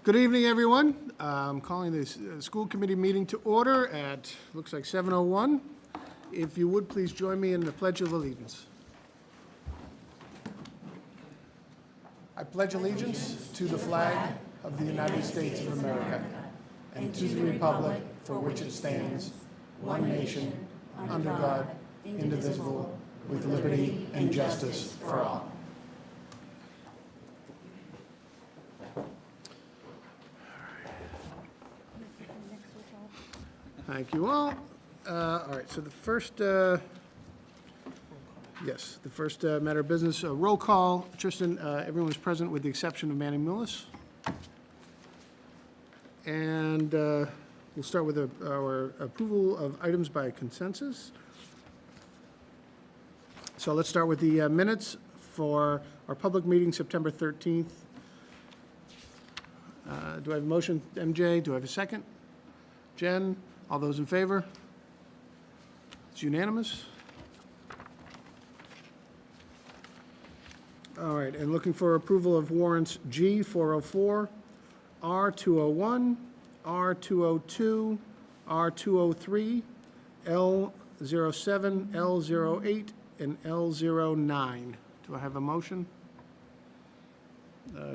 Good evening, everyone. I'm calling this school committee meeting to order at, looks like 7:01. If you would, please join me in the Pledge of Allegiance. I pledge allegiance to the flag of the United States of America and to the republic for which it stands, one nation, under God, indivisible, with liberty and justice for all. Thank you all. All right, so the first, matter of business, roll call. Tristan, everyone was present with the exception of Manny Millis. And we'll start with our approval of items by consensus. So let's start with the minutes for our public meeting, September 13th. Do I have a motion, MJ? Do I have a second? Jen? All those in favor? It's unanimous. All right, and looking for approval of warrants G 404, R 201, R 202, R 203, L 07, L 08, and L 09. Do I have a motion?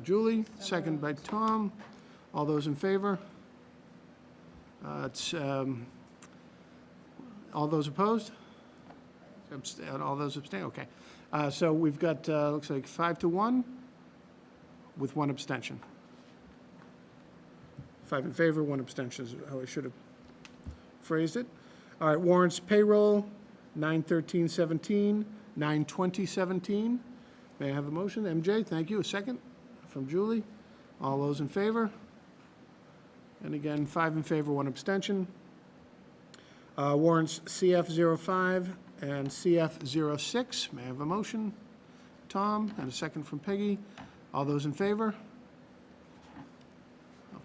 Julie, second by Tom. All those in favor? All those opposed? All those abstain? Okay. So we've got, looks like 5-1 with one abstention. 5 in favor, 1 abstention is how I should have phrased it. All right, warrants payroll, 9/13/17, 9/20/17. May I have a motion? MJ, thank you. A second from Julie. All those in favor? And again, 5 in favor, 1 abstention. Warrants CF 05 and CF 06. May I have a motion? Tom, and a second from Peggy. All those in favor?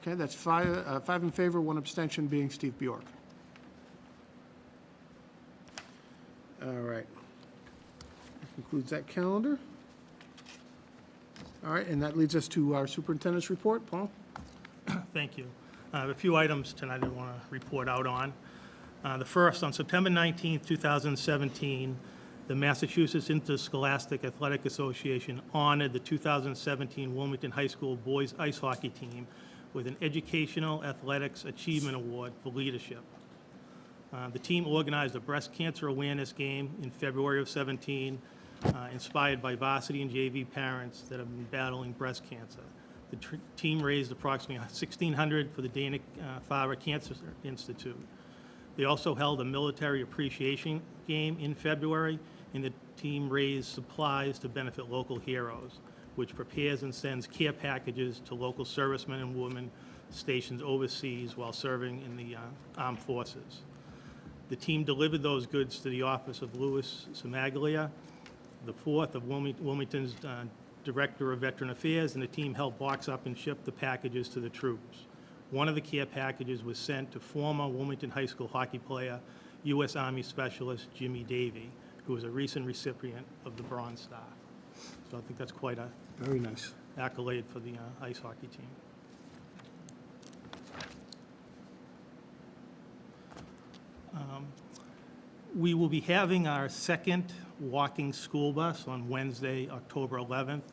Okay, that's 5 in favor, 1 abstention being Steve Bjork. All right. That concludes that calendar. All right, and that leads us to our superintendent's report. Paul? Thank you. I have a few items tonight I want to report out on. The first, on September 19th, 2017, the Massachusetts Interscholastic Athletic Association honored the 2017 Wilmington High School boys ice hockey team with an Educational Athletics Achievement Award for leadership. The team organized a breast cancer awareness game in February of 17, inspired by varsity and JV parents that have been battling breast cancer. The team raised approximately $1,600 for the Dana-Farber Cancer Institute. They also held a military appreciation game in February, and the team raised supplies to benefit local heroes, which prepares and sends care packages to local servicemen and women stationed overseas while serving in the armed forces. The team delivered those goods to the office of Louis Samaglia, the fourth of Wilmington's Director of Veteran Affairs, and the team helped box up and ship the packages to the troops. One of the care packages was sent to former Wilmington High School hockey player, U.S. Army Specialist Jimmy Davey, who was a recent recipient of the Bronze Star. So I think that's quite a very nice accolade for the ice hockey team. We will be having our second walking school bus on Wednesday, October 11th.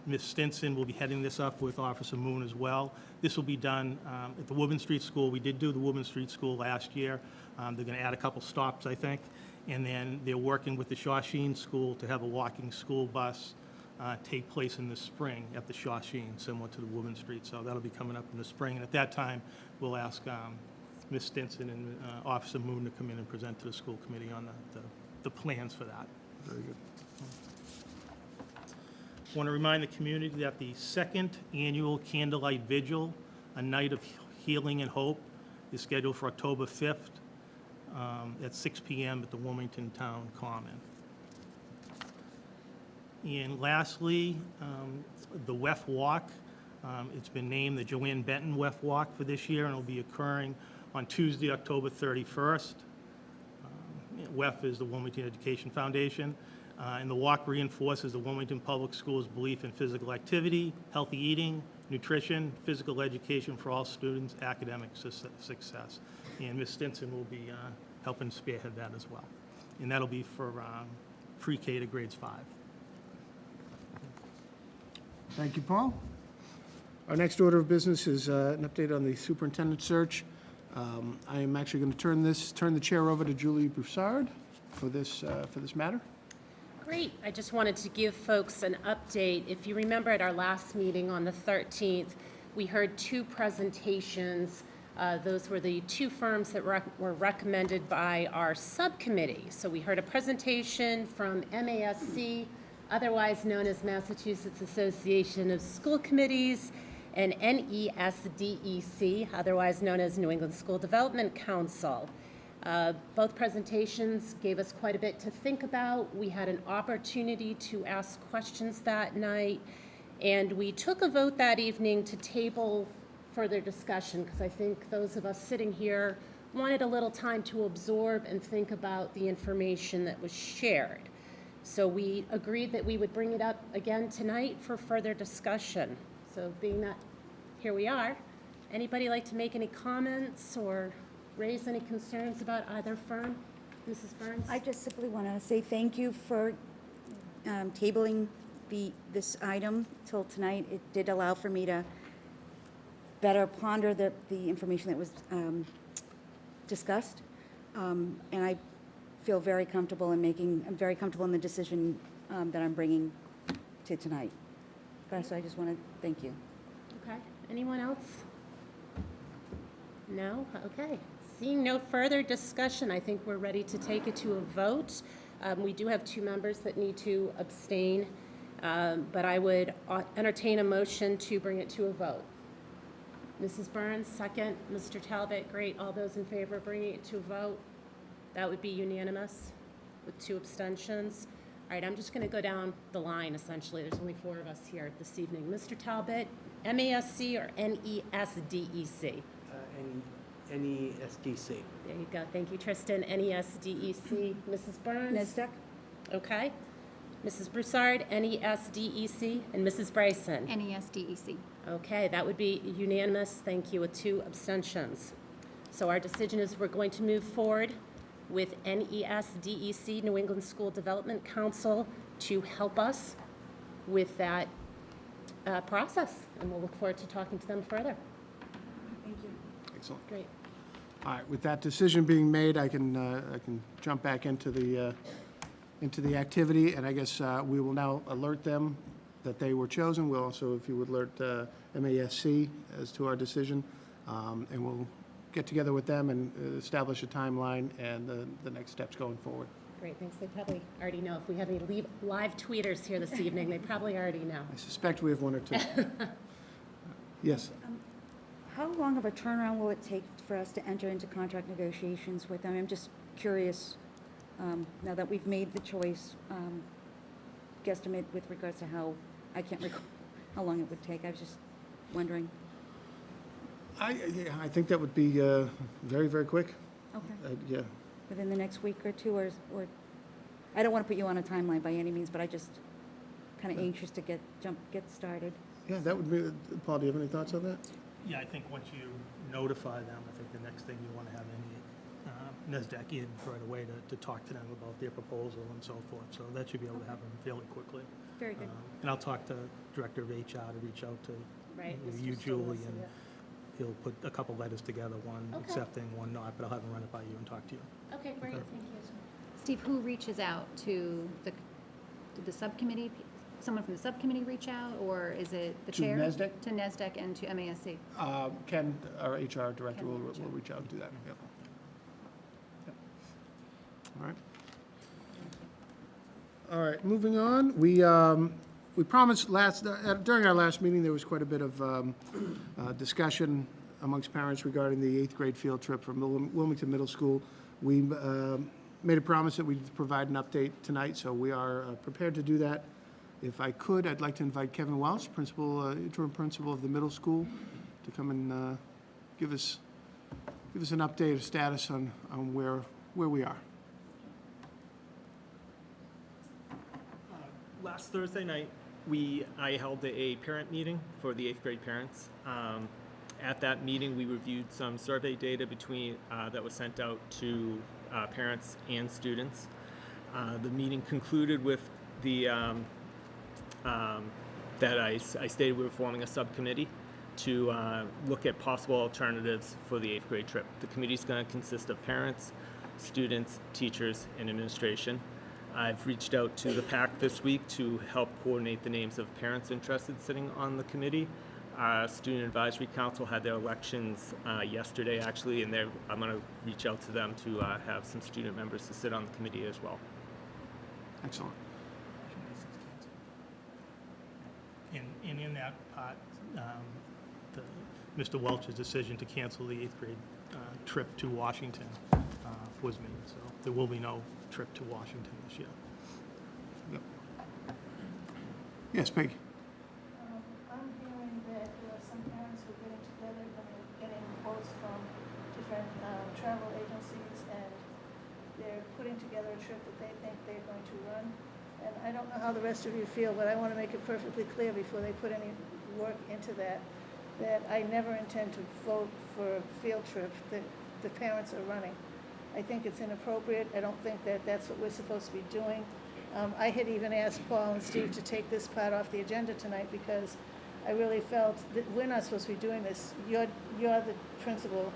Ms. Stinson will be heading this up with Officer Moon as well. This will be done at the Woburn Street School. We did do the Woburn Street School last year. They're going to add a couple stops, I think. And then they're working with the Shawsheen School to have a walking school bus take place in the spring at the Shawsheen, similar to the Woburn Street. So that'll be coming up in the spring. And at that time, we'll ask Ms. Stinson and Officer Moon to come in and present to the school committee on the plans for that. Very good. I want to remind the community that the second annual Candlelight Vigil, a night of healing and hope, is scheduled for October 5th at 6 p.m. at the Wilmington Town Common. And lastly, the WEF Walk. It's been named the Joanne Benton WEF Walk for this year, and it'll be occurring on Tuesday, October 31st. WEF is the Wilmington Education Foundation. And the walk reinforces the Wilmington Public Schools' belief in physical activity, healthy eating, nutrition, physical education for all students, academic success. And Ms. Stinson will be helping spearhead that as well. And that'll be for pre-K to grades 5. Thank you, Paul. Our next order of business is an update on the superintendent search. I am actually going to turn the chair over to Julie Broussard for this matter. Great. I just wanted to give folks an update. If you remember at our last meeting on the 13th, we heard 2 presentations. Those were the 2 firms that were recommended by our subcommittee. So we heard a presentation from MASC, otherwise known as Massachusetts Association of School Committees, and NESDEC, otherwise known as New England School Development Council. Both presentations gave us quite a bit to think about. We had an opportunity to ask questions that night, and we took a vote that evening to table further discussion, because I think those of us sitting here wanted a little time to absorb and think about the information that was shared. So we agreed that we would bring it up again tonight for further discussion. So being that here we are, anybody like to make any comments or raise any concerns about either firm? Mrs. Burns? I just simply want to say thank you for tabling this item till tonight. It did allow for me to better ponder the information that was discussed, and I feel very comfortable I'm very comfortable in the decision that I'm bringing to tonight. So I just want to thank you. Okay, anyone else? No? Okay. Seeing no further discussion, I think we're ready to take it to a vote. We do have 2 members that need to abstain, but I would entertain a motion to bring it to a vote. Mrs. Burns, second. Mr. Talbot, great. All those in favor of bringing it to a vote? That would be unanimous with 2 abstentions. All right, I'm just going to go down the line, essentially. There's only 4 of us here this evening. Mr. Talbot, MASC or NESDEC? NESDC. There you go. Thank you, Tristan. NESDEC. Mrs. Burns? NESDEC? Okay. Mrs. Broussard, NESDEC. And Mrs. Bryson? NESDEC. Okay, that would be unanimous. Thank you, with 2 abstentions. So our decision is we're going to move forward with NESDEC, New England School Development Council, to help us with that process. And we'll look forward to talking to them further. Thank you. Excellent. Great. All right, with that decision being made, I can jump back into the activity, and I guess we will now alert them that they were chosen. We'll also, if you would alert MASC as to our decision, and we'll get together with them and establish a timeline and the next steps going forward. Great, thanks. They probably already know. If we have any live tweeters here this evening, they probably already know. I suspect we have 1 or 2. Yes. How long of a turnaround will it take for us to enter into contract negotiations with them? I'm just curious, now that we've made the choice, guesstimate with regards to how, I can't recall how long it would take. I was just wondering. I think that would be very, very quick. Okay. Yeah. Within the next week or 2, or I don't want to put you on a timeline by any means, but I just kind of anxious to get started. Yeah, that would be, Paul, do you have any thoughts on that? Yeah, I think once you notify them, I think the next thing you want to have NESDEC in right away to talk to them about their proposal and so forth. So that should be able to happen fairly quickly. Very good. And I'll talk to Director of HR to reach out to Right. you, Mr. Julie, Stolz, and yeah. he'll put a couple letters together, one Okay. accepting, one not, but I'll have him run it by you and talk to you. Okay, great. Okay. Thank you. Steve, who reaches out to the subcommittee? Someone from the subcommittee reach out, or is it the To chair? NESDEC? To NESDEC and to MASC. Ken, our HR director, Ken will will reach out. reach out and do that. Yep. Yep. All right. All right, moving on. We promised during our last meeting, there was quite a bit of discussion amongst parents regarding the 8th grade field trip from Wilmington Middle School. We made a promise that we'd provide an update tonight, so we are prepared to do that. If I could, I'd like to invite Kevin Welch, interim principal of the middle school, to come and give us an update, a status on where we are. Last Thursday night, I held a parent meeting for the 8th grade parents. At that meeting, we reviewed some survey data that was sent out to parents and students. The meeting concluded with that I stated we were forming a subcommittee to look at possible alternatives for the 8th grade trip. The committee is going to consist of parents, students, teachers, and administration. I've reached out to the PAC this week to help coordinate the names of parents interested sitting on the committee. Student Advisory Council had their elections yesterday, actually, and I'm going to reach out to them to have some student members to sit on the committee as well. Excellent. And in that part, Mr. Welch's decision to cancel the 8th grade trip to Washington was made, so there will be no trip to Washington this year. Yep. Yes, Peggy? I'm hearing that some parents were getting together and getting quotes from different travel agencies, and they're putting together a trip that they think they're going to run. And I don't know how the rest of you feel, but I want to make it perfectly clear before they put any work into that I never intend to vote for a field trip that the parents are running. I think it's inappropriate. I don't think that that's what we're supposed to be doing. I had even asked Paul and Steve to take this part off the agenda tonight because I really felt that we're not supposed to be doing this. You're the principal,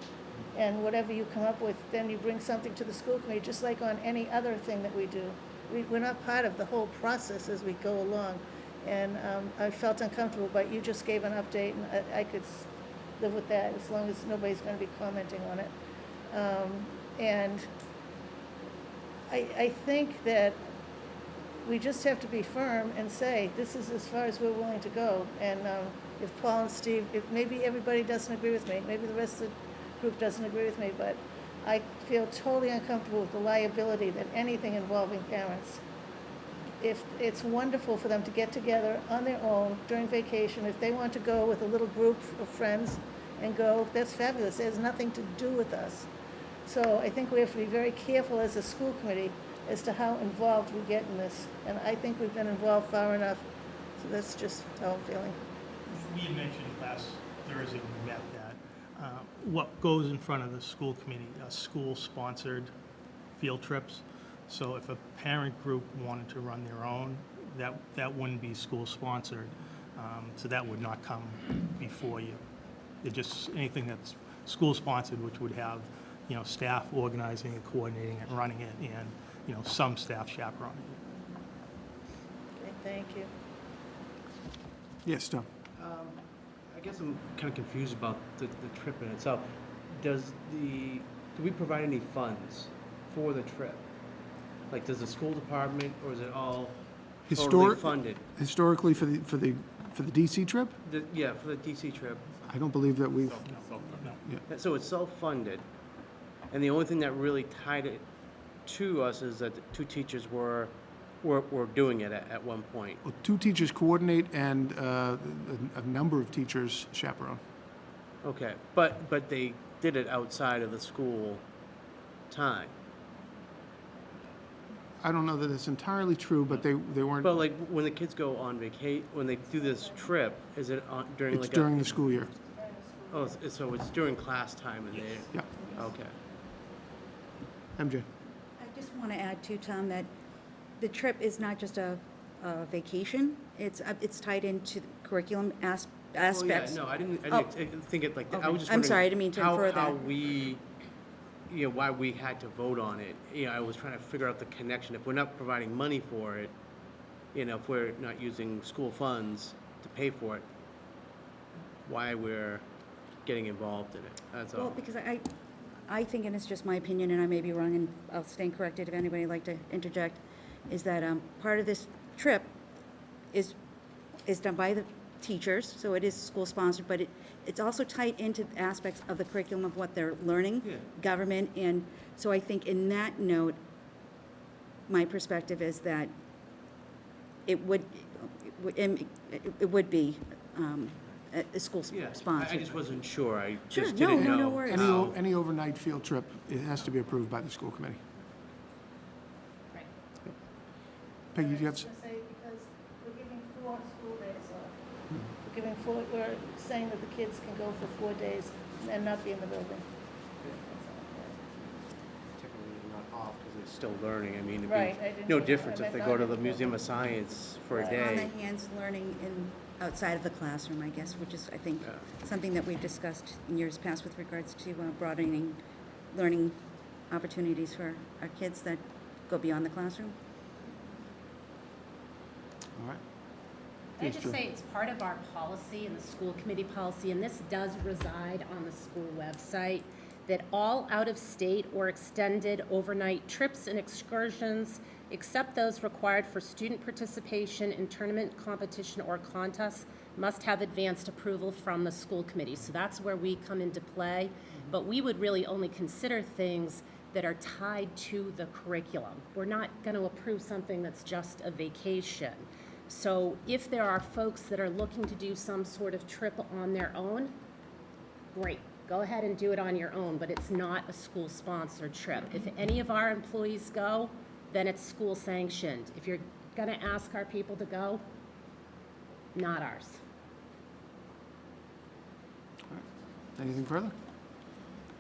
and whatever you come up with, then you bring something to the school committee, just like on any other thing that we do. We're not part of the whole process as we go along. And I felt uncomfortable, but you just gave an update, and I could live with that as long as nobody's going to be commenting on it. And I think that we just have to be firm and say, this is as far as we're willing to go. And if Paul and Steve, if maybe everybody doesn't agree with me, maybe the rest of the group doesn't agree with me, but I feel totally uncomfortable with the liability that anything involving parents. If it's wonderful for them to get together on their own during vacation, if they want to go with a little group of friends and go, that's fabulous. It has nothing to do with us. So I think we have to be very careful as a school committee as to how involved we get in this. And I think we've been involved far enough. So that's just how I'm feeling. We had mentioned last Thursday when we met that what goes in front of the school committee are school-sponsored field trips. So if a parent group wanted to run their own, that wouldn't be school-sponsored. So that would not come before you. It just, anything that's school-sponsored, which would have, staff organizing and coordinating it and running it, and, some staff chaperoning it. Okay, thank you. Yes, Tom? I guess I'm kind of confused about the trip in itself. Do we provide any funds for the trip? Like, does the school department, or is it all totally funded? Historically, for the DC trip, Yeah, for the DC trip. I don't believe that we've, So it's self-funded, and the only thing that really tied it to us is that the two teachers were doing it at one point. well, 2 teachers coordinate and a number of teachers chaperone. Okay, but they did it outside of the school time. I don't know that it's entirely true, but they weren't, But like, when the kids go on when they do this trip, is it during it's like during the school year. Oh, so it's during class time and they, Yeah. okay. MJ? I just want to add too, Tom, that the trip is not just a vacation. It's tied into the curriculum aspects. Well, yeah, no, I didn't Oh. think it like that. I Okay. was just I'm wondering sorry, I didn't mean to infer how that. we, why we had to vote on it. I was trying to figure out the connection. If we're not providing money for it, if we're not using school funds to pay for it, why we're getting involved in it. That's all. Well, because I think, and it's just my opinion, and I may be wrong, and I'll stand corrected if anybody would like to interject, is that part of this trip is done by the teachers, so it is school-sponsored, but it's also tied into aspects of the curriculum of what they're learning, Yeah. government, and so I think in that note, my perspective is that it would be a school Yeah, sponsored. I just wasn't sure. I Sure, just no, didn't no, know. no worries. Any overnight field trip, it has to be approved by the school committee. Right. Peggy, do you have, I was going to say, because we're giving $4 4 school days off. We're saying that the kids can go for 4 days and not be in the building. Technically, they're not off because they're still learning. I mean, it'd Right, I be didn't no mean- difference I if they meant go to not the in the Museum of building. Science for a Right. day. On the hands learning outside of the classroom, I guess, which is, I think, Yeah. something that we've discussed in years past with regards to broadening learning opportunities for our kids that go beyond the classroom. All right. I Yes, just Jill. say it's part of our policy and the school committee policy, and this does reside on the school website, that all out-of-state or extended overnight trips and excursions, except those required for student participation in tournament, competition, or contests, must have advanced approval from the school committee. So that's where we come into play. But we would really only consider things that are tied to the curriculum. We're not going to approve something that's just a vacation. So if there are folks that are looking to do some sort of trip on their own, great, go ahead and do it on your own, but it's not a school-sponsored trip. If any of our employees go, then it's school-sanctioned. If you're going to ask our people to go, not ours. Anything further?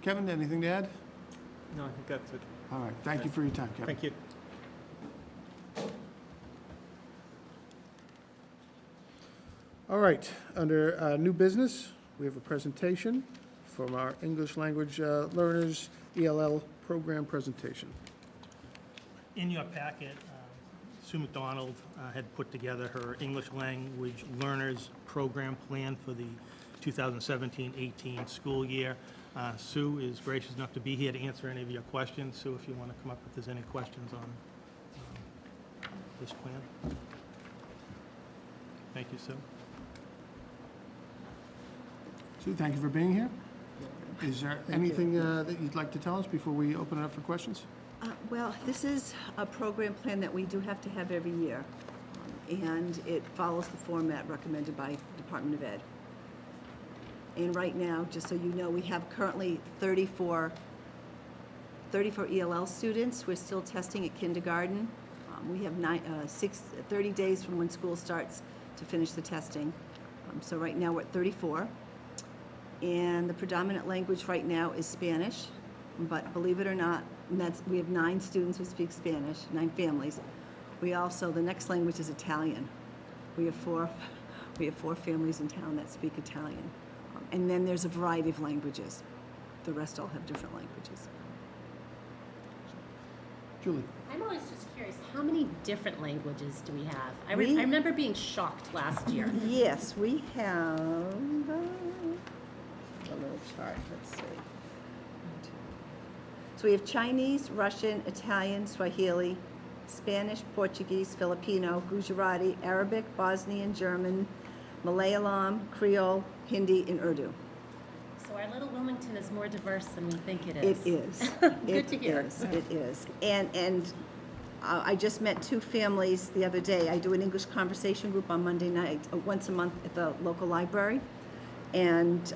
Kevin, anything to add? No, I think that's it. All right, thank you for your time, Kevin. Thank you. All right, under new business, we have a presentation from our English language learners ELL program presentation. In your packet, Sue McDonald had put together her English language learners program plan for the 2017-18 school year. Sue is gracious enough to be here to answer any of your questions. Sue, if you want to come up if there's any questions on this plan. Thank you, Sue. Sue, thank you for being here. Is there anything that you'd like to tell us before we open it up for questions? Well, this is a program plan that we do have to have every year, and it follows the format recommended by Department of Ed. And right now, just so you know, we have currently 34 ELL students. We're still testing at kindergarten. We have 30 days from when school starts to finish the testing. So right now, we're at 34. And the predominant language right now is Spanish, but believe it or not, we have 9 students who speak Spanish, 9 families. We also, the next language is Italian. We have 4 families in town that speak Italian. And then there's a variety of languages. The rest all have different languages. Julie? I'm always just curious, how many different languages do we have? I We- remember being shocked last year. Yes, we have a little chart, let's see. So we have Chinese, Russian, Italian, Swahili, Spanish, Portuguese, Filipino, Gujarati, Arabic, Bosnian, German, Malayalam, Creole, Hindi, and Urdu. So our little Wilmington is more diverse than we think it It is. is. Good to hear. It is. And I just met 2 families the other day. I do an English conversation group on Monday night, once a month at the local library. And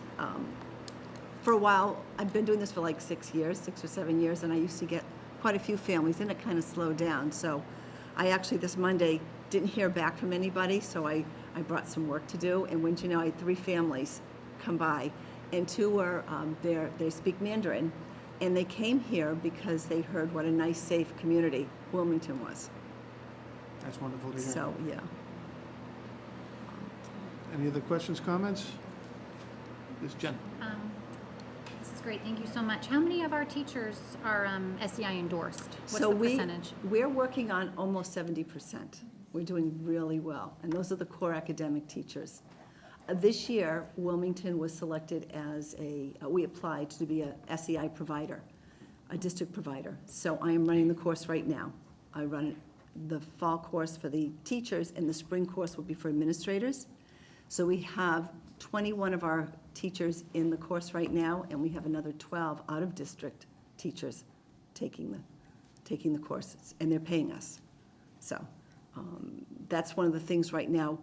for a while, I've been doing this for like 6 or 7 years, and I used to get quite a few families, and it kind of slowed down. So I actually, this Monday, didn't hear back from anybody, so I brought some work to do. And wouldn't you know, I had 3 families come by, and 2 were, they speak Mandarin, and they came here because they heard what a nice, safe community Wilmington was. That's wonderful to hear. So, yeah. Any other questions, comments? Yes, Jen? This is great, thank you so much. How many of our teachers are SEI endorsed? What's So the percentage? we're working on almost 70%. We're doing really well, and those are the core academic teachers. This year, Wilmington was selected as we applied to be a SEI provider, a district provider. So I am running the course right now. I run the fall course for the teachers, and the spring course will be for administrators. So we have 21 of our teachers in the course right now, and we have another 12 out-of-district teachers taking the courses, and they're paying us. So that's one of the things right now.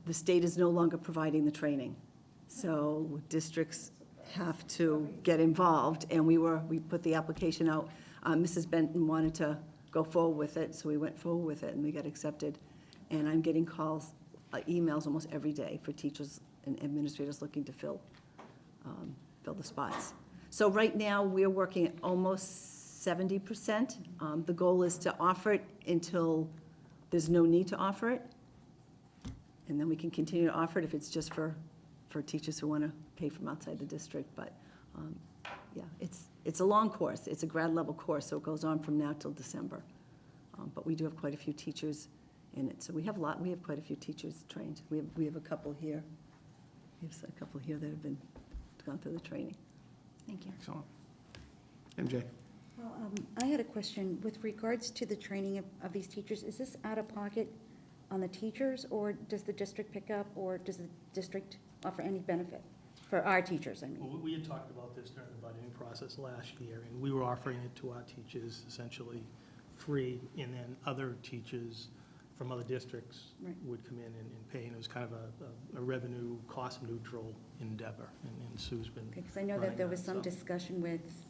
The state is no longer providing the training. So districts have to get involved, and we put the application out. Mrs. Benton wanted to go forward with it, so we went forward with it, and we got accepted. And I'm getting calls emails almost every day for teachers and administrators looking to fill the spots. So right now, we're working at almost 70%. The goal is to offer it until there's no need to offer it. And then we can continue to offer it if it's just for teachers who want to pay from outside the district. But, yeah, it's a long course. It's a grad level course, so it goes on from now till December. But we do have quite a few teachers in it. So we have quite a few teachers trained. We have a couple here. We have a couple here that have gone through the training. Thank you. Excellent. MJ? Well, I had a question with regards to the training of these teachers. Is this out of pocket on the teachers, or does the district pick up, or does the district offer any benefit for our teachers, I mean? Well, we had talked about this during the budgeting process last year, and we were offering it to our teachers essentially free, and then other teachers from other districts Right. would come in and pay, and it was kind of a revenue, cost-neutral endeavor, and Sue's been Because I know that running there was some so. discussion with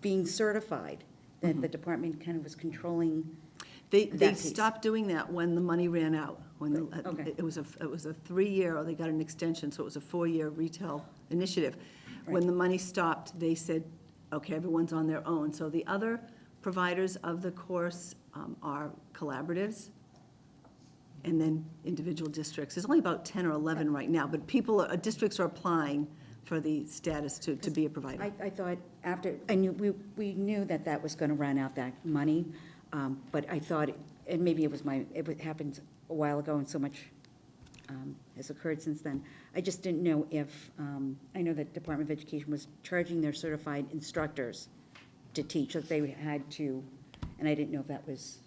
being certified, that the department kind of was controlling. They that piece. stopped doing that when the money ran out. When Right, okay. it was a 3-year, or they got an extension, so it was a 4-year retail initiative. When Right. the money stopped, they said, okay, everyone's on their own. So the other providers of the course are collaboratives, and then individual districts. There's only about 10 or 11 right now, but districts are applying for the status to be a provider. I thought after, we knew that was going to run out, that money, but I thought, and maybe it happened a while ago and so much has occurred since then. I just didn't know if, I know that Department of Education was charging their certified instructors to teach, that they had to, and I didn't know if that was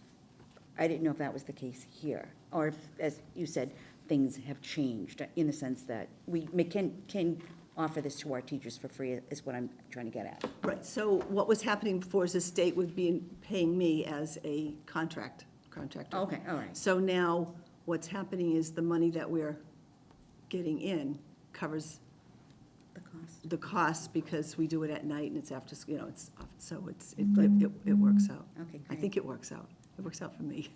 the case here, or if, as you said, things have changed in the sense that we can offer this to our teachers for free, is what I'm trying to get at. Right, so what was happening before is the state would be paying me as a contractor. Okay, all right. So now, what's happening is the money that we're getting in covers The cost. the cost, because we do it at night and it's after, so it works out. Okay, I great. think it works out. It works out for me.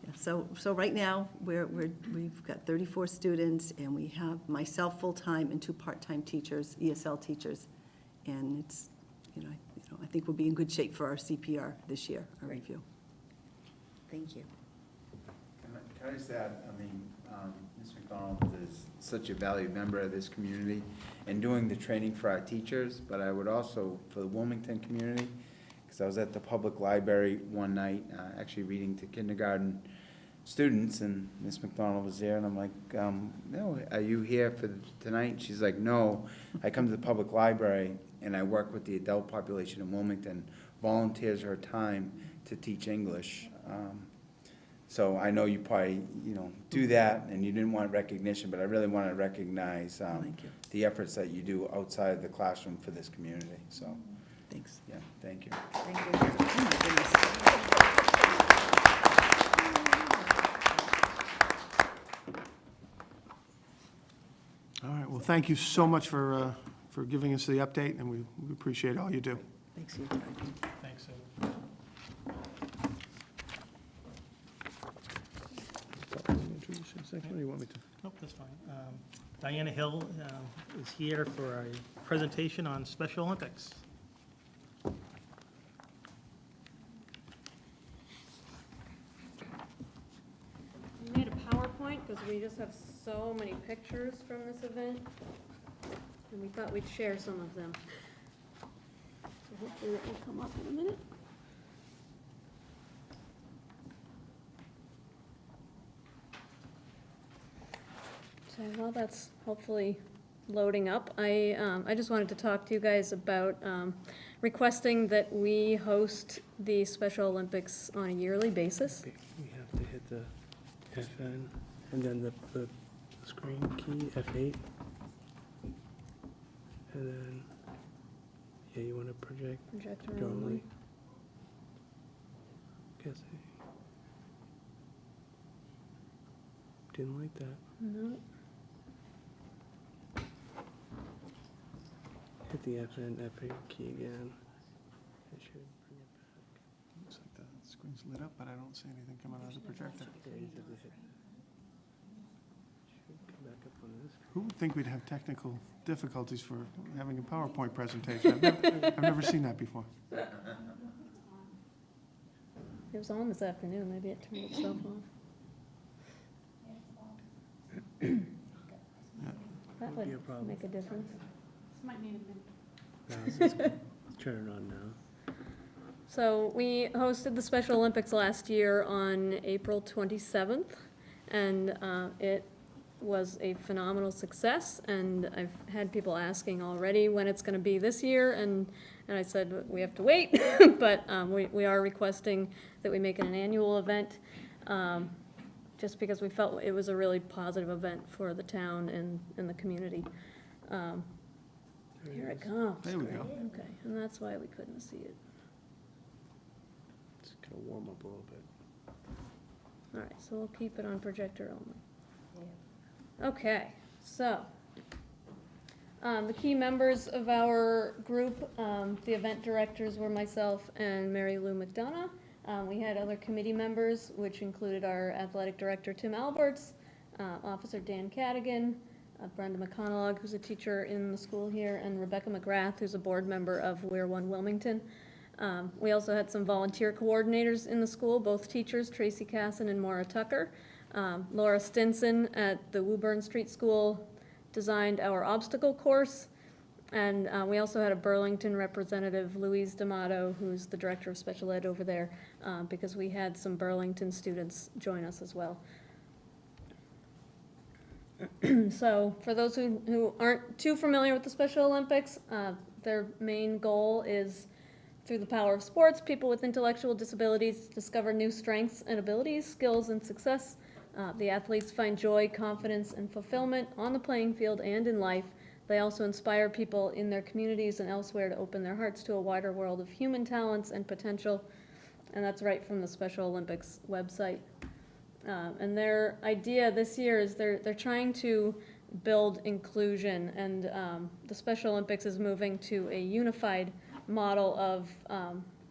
Yeah, so right now, we've got 34 students, and we have myself full-time and 2 part-time teachers, ESL teachers, and it's, I think we'll be in good shape for our CPR this year, our Great. review. Thank you. Can I just add, Ms. McDonald is such a valued member of this community and doing the training for our teachers, but I would also, for the Wilmington community, because I was at the public library one night, actually reading to kindergarten students, and Ms. McDonald was there, and I'm like, no, are you here for tonight? She's like, no, I come to the public library, and I work with the adult population in Wilmington, volunteers her time to teach English. So I know you probably, do that, and you didn't want recognition, but I really want to recognize Thank you. the efforts that you do outside of the classroom for this community, so, Thanks. yeah, thank you. Thank you. Oh, my goodness. All right, well, thank you so much for giving us the update, and we appreciate all you do. Thanks, you. Thanks, Sue. Introduce you second, or you want me to? Nope, that's fine. Diana Hill is here for a presentation on Special Olympics. We made a PowerPoint because we just have so many pictures from this event, and we thought we'd share some of them. So hopefully that will come up in a minute. So while that's hopefully loading up, I just wanted to talk to you guys about requesting that we host the Special Olympics on a yearly basis. We have to hit the FN and then the screen key, F8. And then, yeah, you want to project Projector only. only. Guess I didn't like that. No. Hit the FN, F8 key again. It should bring it back. Looks like the screen's It's lit up, but I don't see anything coming out of the projector. Yeah, you said this. Should come back up on this. Who would think we'd have technical difficulties for having a PowerPoint presentation? I've never seen that before. It was on this afternoon, maybe it turned itself on. That Would be a would problem. make a difference. No, let's turn it on now. So we hosted the Special Olympics last year on April 27th, and it was a phenomenal success, and I've had people asking already when it's going to be this year, and I said we have to wait, but we are requesting that we make it an annual event, just because we felt it was a really positive event for the town and the community. Here it comes. There we go. Okay, and that's why we couldn't see it. It's gonna warm up a little bit. All right, so we'll keep it on projector only. Okay, so, the key members of our group, the event directors were myself and Mary Lou McDonough. We had other committee members, which included our athletic director, Tim Alberts, Officer Dan Cadigan, Brenda McConnell, who's a teacher in the school here, and Rebecca McGrath, who's a board member of We're One Wilmington. We also had some volunteer coordinators in the school, both teachers, Tracy Casson and Maura Tucker. Laura Stinson at the Woburn Street School designed our obstacle course. And we also had a Burlington representative, Louise D'Amato, who's the director of special ed over there, because we had some Burlington students join us as well. So for those who aren't too familiar with the Special Olympics, their main goal is, through the power of sports, people with intellectual disabilities discover new strengths and abilities, skills, and success. The athletes find joy, confidence, and fulfillment on the playing field and in life. They also inspire people in their communities and elsewhere to open their hearts to a wider world of human talents and potential. And that's right from the Special Olympics website. And their idea this year is they're trying to build inclusion, and the Special Olympics is moving to a unified model of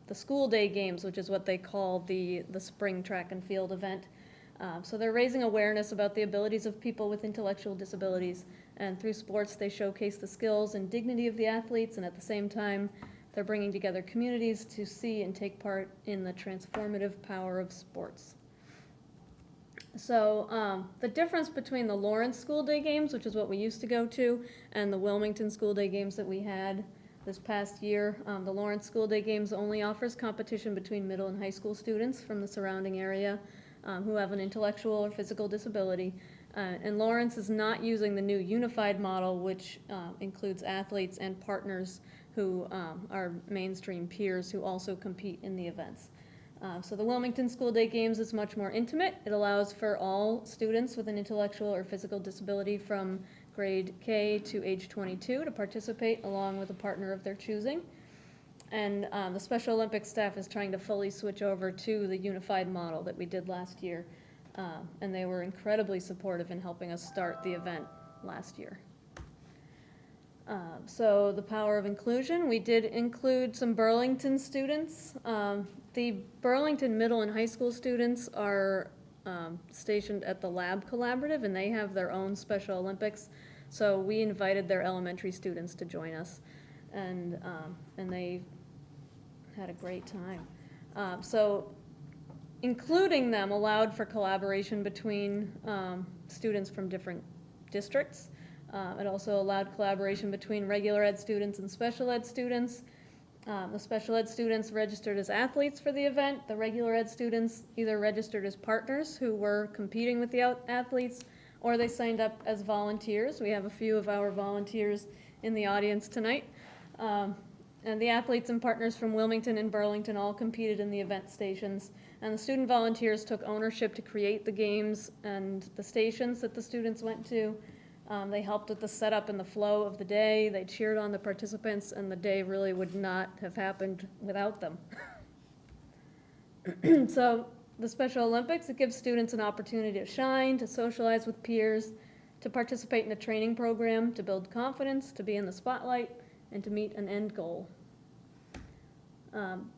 the school day games, which is what they call the spring track and field event. So they're raising awareness about the abilities of people with intellectual disabilities, and through sports they showcase the skills and dignity of the athletes, and at the same time they're bringing together communities to see and take part in the transformative power of sports. So the difference between the Lawrence School Day Games, which is what we used to go to, and the Wilmington School Day Games that we had this past year, the Lawrence School Day Games only offers competition between middle and high school students from the surrounding area who have an intellectual or physical disability. And Lawrence is not using the new unified model, which includes athletes and partners who are mainstream peers who also compete in the events. So the Wilmington School Day Games is much more intimate. It allows for all students with an intellectual or physical disability from grade K to age 22 to participate along with a partner of their choosing. And the Special Olympics staff is trying to fully switch over to the unified model that we did last year. And they were incredibly supportive in helping us start the event last year. So the power of inclusion, we did include some Burlington students. The Burlington middle and high school students are stationed at the Lab Collaborative, and they have their own Special Olympics. So we invited their elementary students to join us, and they had a great time. So including them allowed for collaboration between students from different districts. It also allowed collaboration between regular ed students and special ed students. The special ed students registered as athletes for the event. The regular ed students either registered as partners who were competing with the athletes, or they signed up as volunteers. We have a few of our volunteers in the audience tonight. And the athletes and partners from Wilmington and Burlington all competed in the event stations. And the student volunteers took ownership to create the games and the stations that the students went to. They helped with the setup and the flow of the day. They cheered on the participants, and the day really would not have happened without them. So the Special Olympics, it gives students an opportunity to shine, to socialize with peers, to participate in a training program, to build confidence, to be in the spotlight, and to meet an end goal.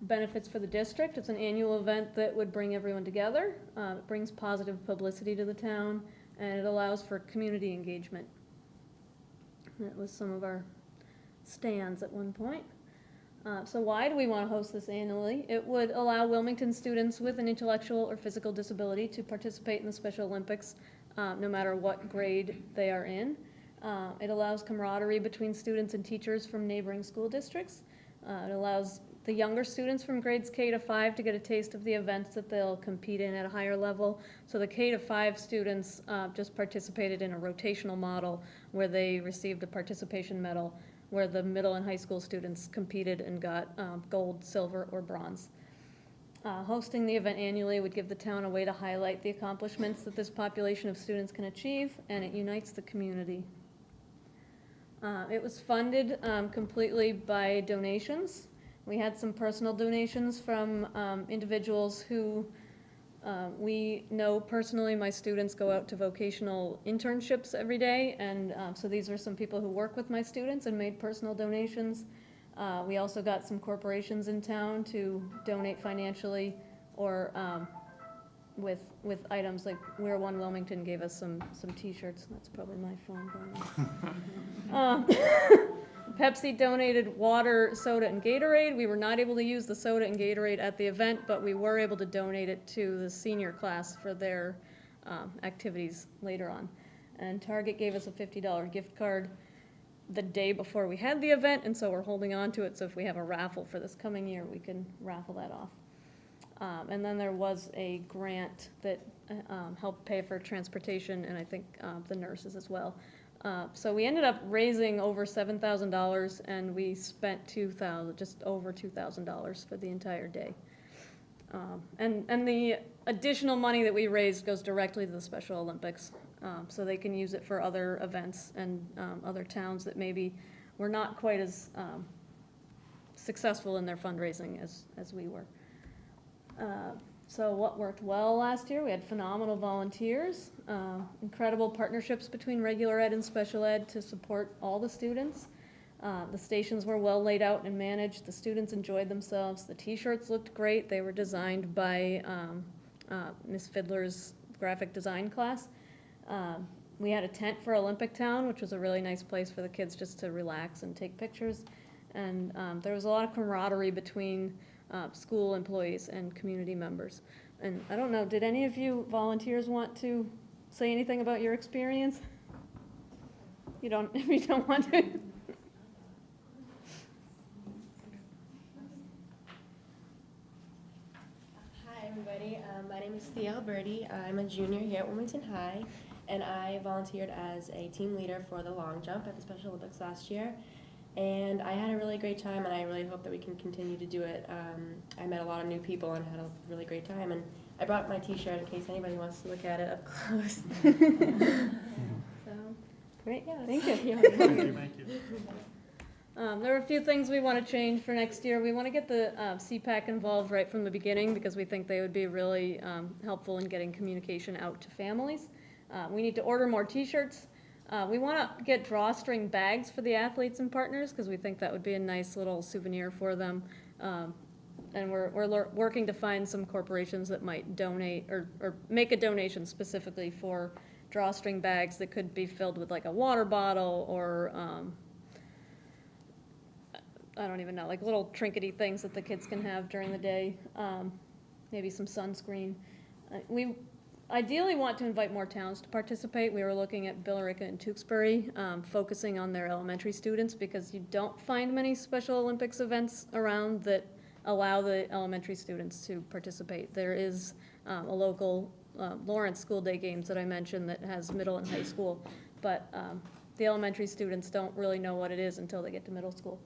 Benefits for the district, it's an annual event that would bring everyone together. It brings positive publicity to the town, and it allows for community engagement. That was some of our stands at one point. So why do we want to host this annually? It would allow Wilmington students with an intellectual or physical disability to participate in the Special Olympics, no matter what grade they are in. It allows camaraderie between students and teachers from neighboring school districts. It allows the younger students from grades K to 5 to get a taste of the events that they'll compete in at a higher level. So the K to 5 students just participated in a rotational model where they received a participation medal, where the middle and high school students competed and got gold, silver, or bronze. Hosting the event annually would give the town a way to highlight the accomplishments that this population of students can achieve, and it unites the community. It was funded completely by donations. We had some personal donations from individuals who we know personally. My students go out to vocational internships every day, and so these are some people who work with my students and made personal donations. We also got some corporations in town to donate financially or with items like We're One Wilmington gave us some t-shirts. That's probably my phone going on. Pepsi donated water, soda, and Gatorade. We were not able to use the soda and Gatorade at the event, but we were able to donate it to the senior class for their activities later on. And Target gave us a $50 gift card the day before we had the event, and so we're holding on to it, so if we have a raffle for this coming year, we can raffle that off. And then there was a grant that helped pay for transportation, and I think the nurses as well. So we ended up raising over $7,000, and we spent just over $2,000 for the entire day. And the additional money that we raised goes directly to the Special Olympics, so they can use it for other events and other towns that maybe were not quite as successful in their fundraising as we were. So what worked well last year? We had phenomenal volunteers, incredible partnerships between regular ed and special ed to support all the students. The stations were well laid out and managed. The students enjoyed themselves. The t-shirts looked great. They were designed by Ms. Fiddler's graphic design class. We had a tent for Olympic Town, which was a really nice place for the kids just to relax and take pictures. And there was a lot of camaraderie between school employees and community members. And I don't know, did any of you volunteers want to say anything about your experience? You don't, if you don't want to. Hi everybody, my name is Thea Alberti. I'm a junior here at Wilmington High, and I volunteered as a team leader for the long jump at the Special Olympics last year. And I had a really great time, and I really hope that we can continue to do it. I met a lot of new people and had a really great time. And I brought my t-shirt in case anybody wants to look at it up close. So, Great, yeah, thank you. Thank you. There are a few things we want to change for next year. We want to get the CPAC involved right from the beginning because we think they would be really helpful in getting communication out to families. We need to order more t-shirts. We want to get drawstring bags for the athletes and partners because we think that would be a nice little souvenir for them. And we're working to find some corporations that might donate or make a donation specifically for drawstring bags that could be filled with like a water bottle or I don't even know, like little trinkety things that the kids can have during the day, maybe some sunscreen. We ideally want to invite more towns to participate. We were looking at Billerica and Tewksbury, focusing on their elementary students because you don't find many Special Olympics events around that allow the elementary students to participate. There is a local Lawrence School Day Games that I mentioned that has middle and high school, but the elementary students don't really know what it is until they get to middle school.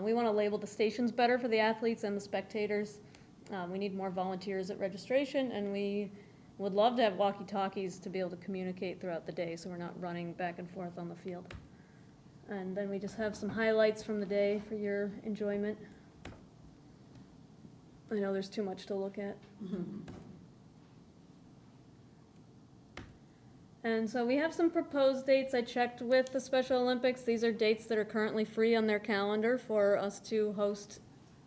We want to label the stations better for the athletes and the spectators. We need more volunteers at registration, and we would love to have walkie-talkies to be able to communicate throughout the day so we're not running back and forth on the field. And then we just have some highlights from the day for your enjoyment. I know there's too much to look at. And so we have some proposed dates. I checked with the Special Olympics. These are dates that are currently free on their calendar for us to host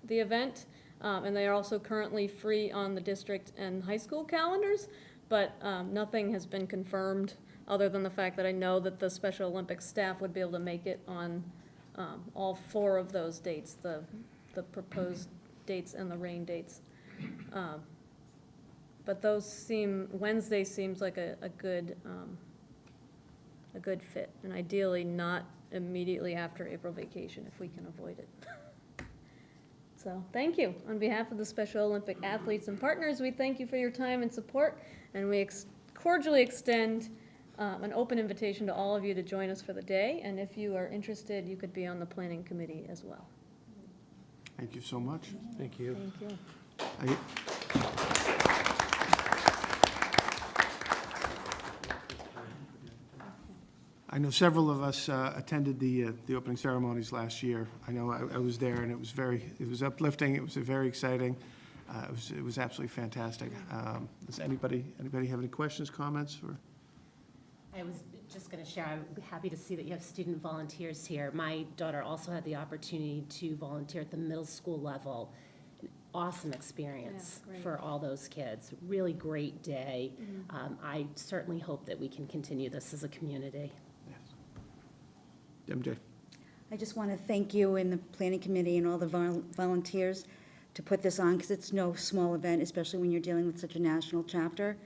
the event, and they are also currently free on the district and high school calendars, but nothing has been confirmed other than the fact that I know that the Special Olympics staff would be able to make it on all 4 of those dates, the proposed dates and the rain dates. But Wednesday seems like a good fit, and ideally not immediately after April vacation if we can avoid it. So, thank you. On behalf of the Special Olympic athletes and partners, we thank you for your time and support, and we cordially extend an open invitation to all of you to join us for the day, and if you are interested, you could be on the planning committee as well. Thank you so much. Thank you. Thank you. I know several of us attended the opening ceremonies last year. I know I was there, and it was uplifting, it was very exciting. It was absolutely fantastic. Does anybody have any questions, comments, or? I was just going to share, I'm happy to see that you have student volunteers here. My daughter also had the opportunity to volunteer at the middle school level. An awesome experience Yeah, great. for all those kids. Really great day. I certainly hope that we can continue this as a community. MJ? I just want to thank you and the planning committee and all the volunteers to put this on, because it's no small event, especially when you're dealing with such a national chapter.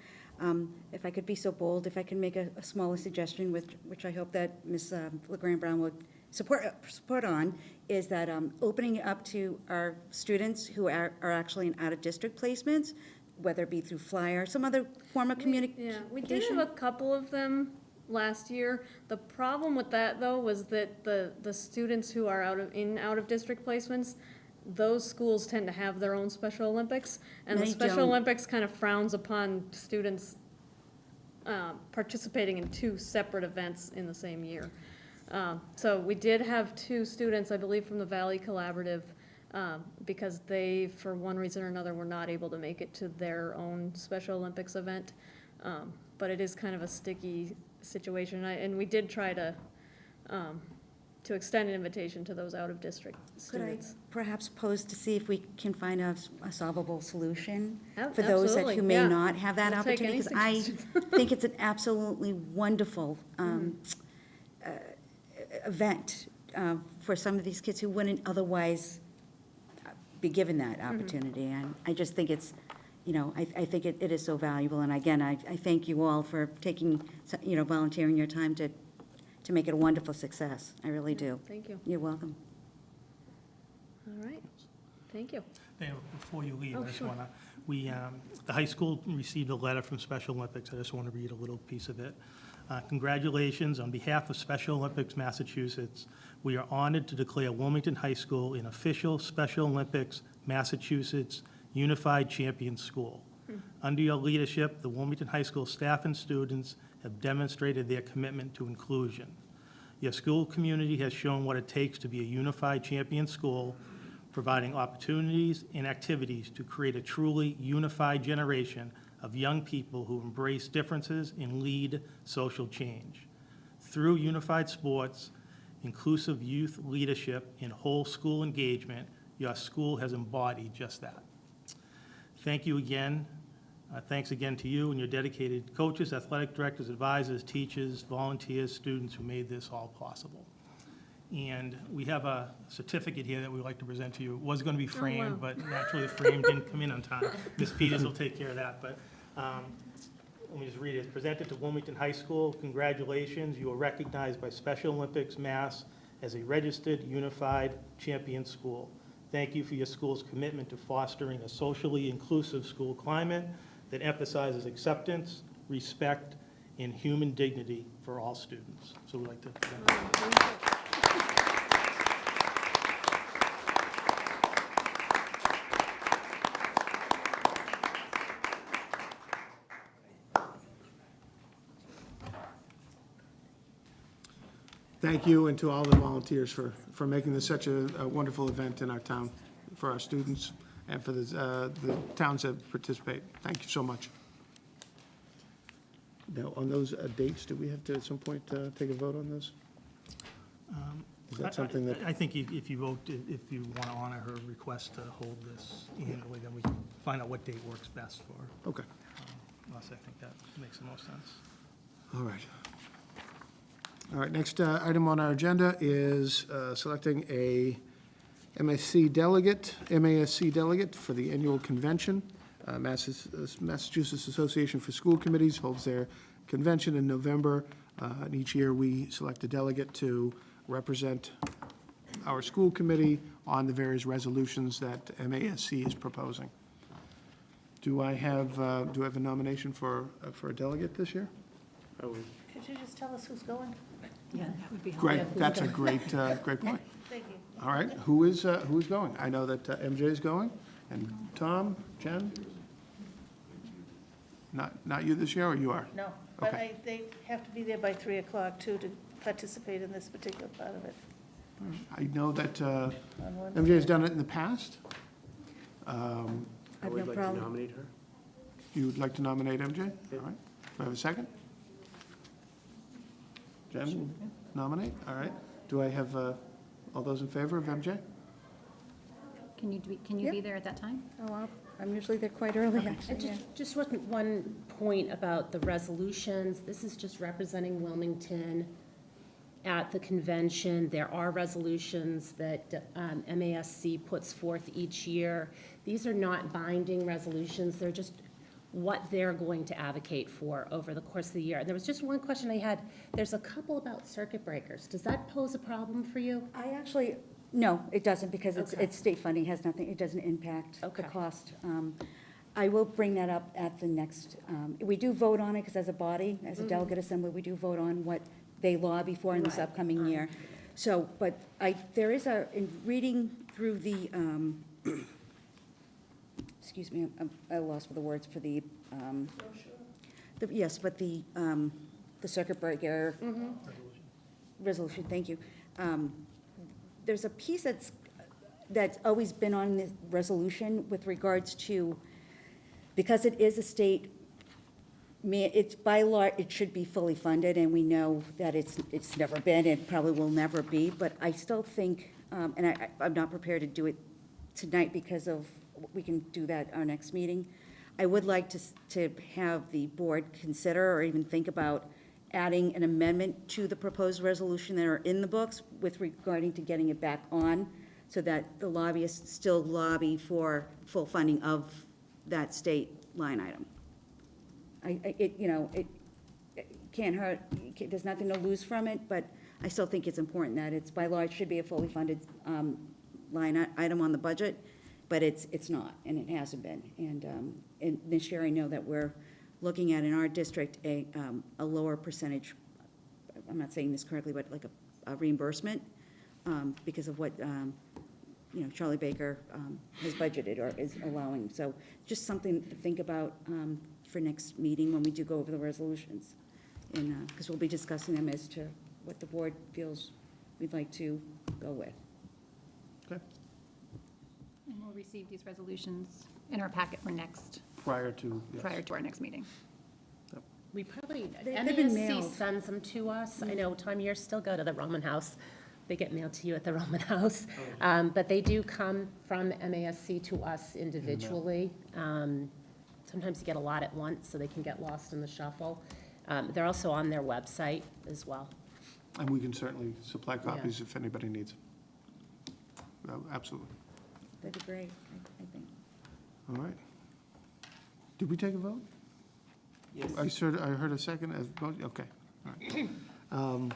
If I could be so bold, if I can make a smaller suggestion, which I hope that Ms. LeGrand-Brown would support on, is that opening it up to our students who are actually in out-of-district placements, whether it be through flyer, some other form of communication. Yeah, we did have a couple of them last year. The problem with that, though, was that the students who are out-of-district placements, those schools tend to have their own Special Olympics, and the They Special don't. Olympics kind of frowns upon students participating in 2 separate events in the same year. So we did have 2 students, I believe, from the Valley Collaborative, because they, for one reason or another, were not able to make it to their own Special Olympics event. But it is kind of a sticky situation, and we did try to extend an invitation to those out-of-district Could I students. perhaps pose to see if we can find a solvable solution Ab- for those absolutely, who may yeah. not have that We'll take opportunity? any Because I suggestions. think it's an absolutely wonderful event for some of these kids who wouldn't otherwise be given that opportunity. And I just think it's, I think it is so valuable. And again, I thank you all for taking, volunteering your time to make it a wonderful success. I really do. Thank you. You're welcome. All right, thank you. Before you leave, Oh, I just sure. want to, the high school received a letter from Special Olympics. I just want to read a little piece of it. Congratulations, on behalf of Special Olympics Massachusetts, we are honored to declare Wilmington High School an official Special Olympics Massachusetts Unified Champion School. Under your leadership, the Wilmington High School staff and students have demonstrated their commitment to inclusion. Your school community has shown what it takes to be a unified champion school, providing opportunities and activities to create a truly unified generation of young people who embrace differences and lead social change. Through unified sports, inclusive youth leadership, and whole school engagement, your school has embodied just that. Thank you again. Thanks again to you and your dedicated coaches, athletic directors, advisors, teachers, volunteers, students who made this all possible. And we have a certificate here that we'd like to present to you. It was going to be framed, but naturally the frame didn't come in on time. Ms. Peters will take care of that, but let me just read it. It's presented to Wilmington High School. Congratulations, you are recognized by Special Olympics Mass as a registered, unified champion school. Thank you for your school's commitment to fostering a socially inclusive school climate that emphasizes acceptance, respect, and human dignity for all students. So we'd like to present that. Thank you, and to all the volunteers for making this such a wonderful event in our town, for our students, and for the towns that participate. Thank you so much. Now, on those dates, do we have to, at some point, take a vote on this? Is that something that, I think if you vote, if you want to honor her request to hold this annually, then we can find out what date works best for okay, us. I think that makes the most sense. all right. All right, next item on our agenda is selecting a MASC delegate for the annual convention. Massachusetts Association for School Committees holds their convention in November. And each year, we select a delegate to represent our school committee on the various resolutions that MASC is proposing. Do I have a nomination for a delegate this year? Could you just tell us who's going? Yeah, that would be Great, that's a great point. Thank you. All right, who's going? I know that MJ is going, and Tom, Jen? Not you this year, or you are? No, but Okay. they have to be there by 3 o'clock too to participate in this particular part of it. I know that on one- MJ has done it in the past. I I have would no like to problem. nominate her. You would like to nominate MJ? All right. Do I have a second? Jen, nominate? All right. Do I have all those in favor of MJ? Can you be there at that time? Oh, I'm usually there quite early, actually, And yeah. just one point about the resolutions. This is just representing Wilmington at the convention. There are resolutions that MASC puts forth each year. These are not binding resolutions. They're just what they're going to advocate for over the course of the year. And there was just one question I had. There's a couple about circuit breakers. Does that pose a problem for you? I actually, no, it doesn't, because Okay. it's state funding, has nothing, it doesn't impact the Okay. cost. I will bring that up at the next, we do vote on it, because as a body, as a delegate assembly, we do vote on what they lobby for in this Right. upcoming year. So, but there is in reading through the, excuse me, I'm at a loss for the words for the, yes, but the circuit breaker resolution, thank you. There's a piece that's always been on this resolution with regards to, because it is a state, it's by law, it should be fully funded, and we know that it's never been, it probably will never be, but I still think, and I'm not prepared to do it tonight because of, we can do that our next meeting. I would like to have the board consider or even think about adding an amendment to the proposed resolution that are in the books with regarding to getting it back on, so that the lobbyists still lobby for full funding of that state line item. It can't hurt, there's nothing to lose from it, but I still think it's important that it's, by law, it should be a fully funded line item on the budget, but it's not, and it hasn't been. And this year, I know that we're looking at, in our district, a lower percentage, I'm not saying this correctly, but like a reimbursement, because of what, Charlie Baker has budgeted or is allowing. So just something to think about for next meeting when we do go over the resolutions. And, because we'll be discussing them as to what the board feels we'd like to go with. Okay. And we'll receive these resolutions in our packet for next, Prior to, yes. prior to our next meeting. We probably, They've been MASC mailed. sends them to us. I know, Tom, you still go to the Roman House. They get mailed to you at the Roman House. But they do come from MASC to us individually. Sometimes you get a lot at once, so they can get lost in the shuffle. They're also on their website as well. And we can certainly supply copies if anybody needs. Absolutely. That'd be great, I think. All right. Did we take a vote? Yes. I heard a second, okay, all right.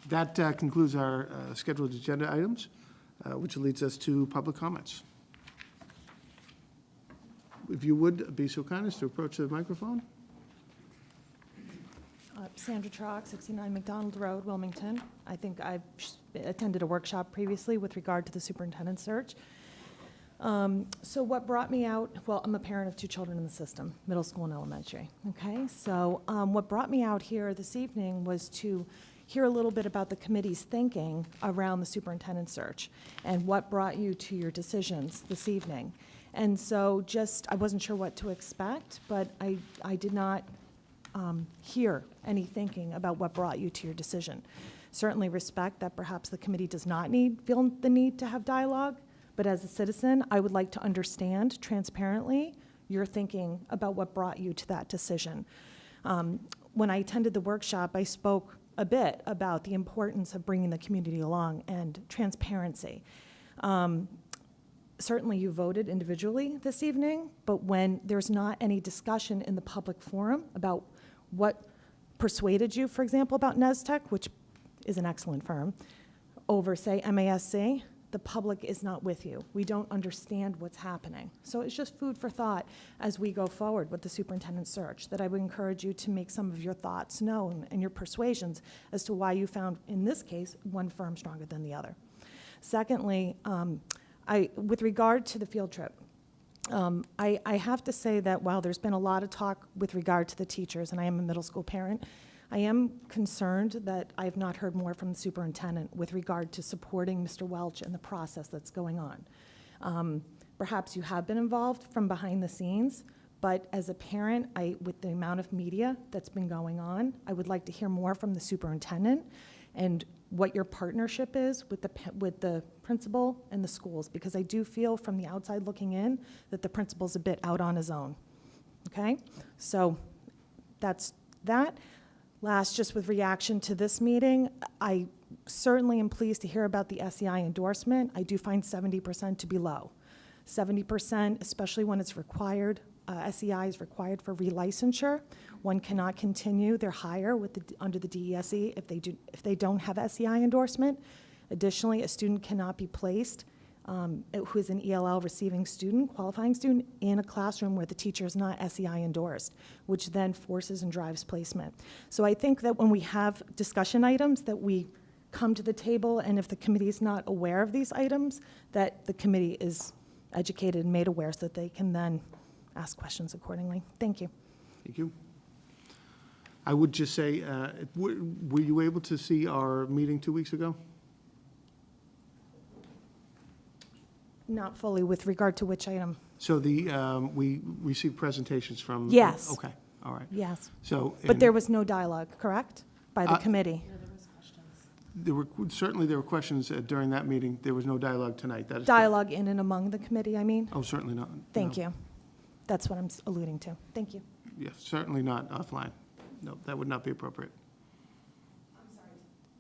That concludes our scheduled agenda items, which leads us to public comments. If you would, be so kind as to approach the microphone. Sandra Trock, 69 McDonald Road, Wilmington. I think I've attended a workshop previously with regard to the superintendent search. So what brought me out, well, I'm a parent of 2 children in the system, middle school and elementary, okay? So what brought me out here this evening was to hear a little bit about the committee's thinking around the superintendent search and what brought you to your decisions this evening. And so I wasn't sure what to expect, but I did not hear any thinking about what brought you to your decision. certainly respect that perhaps the committee does not feel the need to have dialogue, but as a citizen, I would like to understand transparently your thinking about what brought you to that decision. When I attended the workshop, I spoke a bit about the importance of bringing the community along and transparency. Certainly you voted individually this evening, but when there's not any discussion in the public forum about what persuaded you, for example, about NESTEC, which is an excellent firm, over, say, MASC, the public is not with you. We don't understand what's happening. So it's just food for thought as we go forward with the superintendent search, that I would encourage you to make some of your thoughts known and your persuasions as to why you found, in this case, one firm stronger than the other. Secondly, with regard to the field trip, I have to say that while there's been a lot of talk with regard to the teachers, and I am a middle school parent, I am concerned that I have not heard more from the superintendent with regard to supporting Mr. Welch in the process that's going on. Perhaps you have been involved from behind the scenes, but as a parent, with the amount of media that's been going on, I would like to hear more from the superintendent and what your partnership is with the principal and the schools, because I do feel from the outside looking in that the principal's a bit out on his own. Okay? So that's that. Last, just with reaction to this meeting, I certainly am pleased to hear about the SEI endorsement. I do find 70% to be low. 70%, especially when it's required, SEI is required for relicensure. One cannot continue their hire under the DESE if they don't have SEI endorsement. Additionally, a student cannot be placed who is an ELL receiving student, qualifying student, in a classroom where the teacher is not SEI endorsed, which then forces and drives placement. So I think that when we have discussion items that we come to the table, and if the committee is not aware of these items, that the committee is educated and made aware so that they can then ask questions accordingly. Thank you. Thank you. I would just say, were you able to see our meeting 2 weeks ago? Not fully with regard to which item? So we received presentations from. Yes. Okay, all right. Yes. So. But there was no dialogue, correct? By the committee? Certainly there were questions during that meeting. There was no dialogue tonight. That is correct. Dialogue in and among the committee, I mean? Oh, certainly not. Thank No. you. That's what I'm alluding to. Thank you. Yes, certainly not offline. No, that would not be appropriate.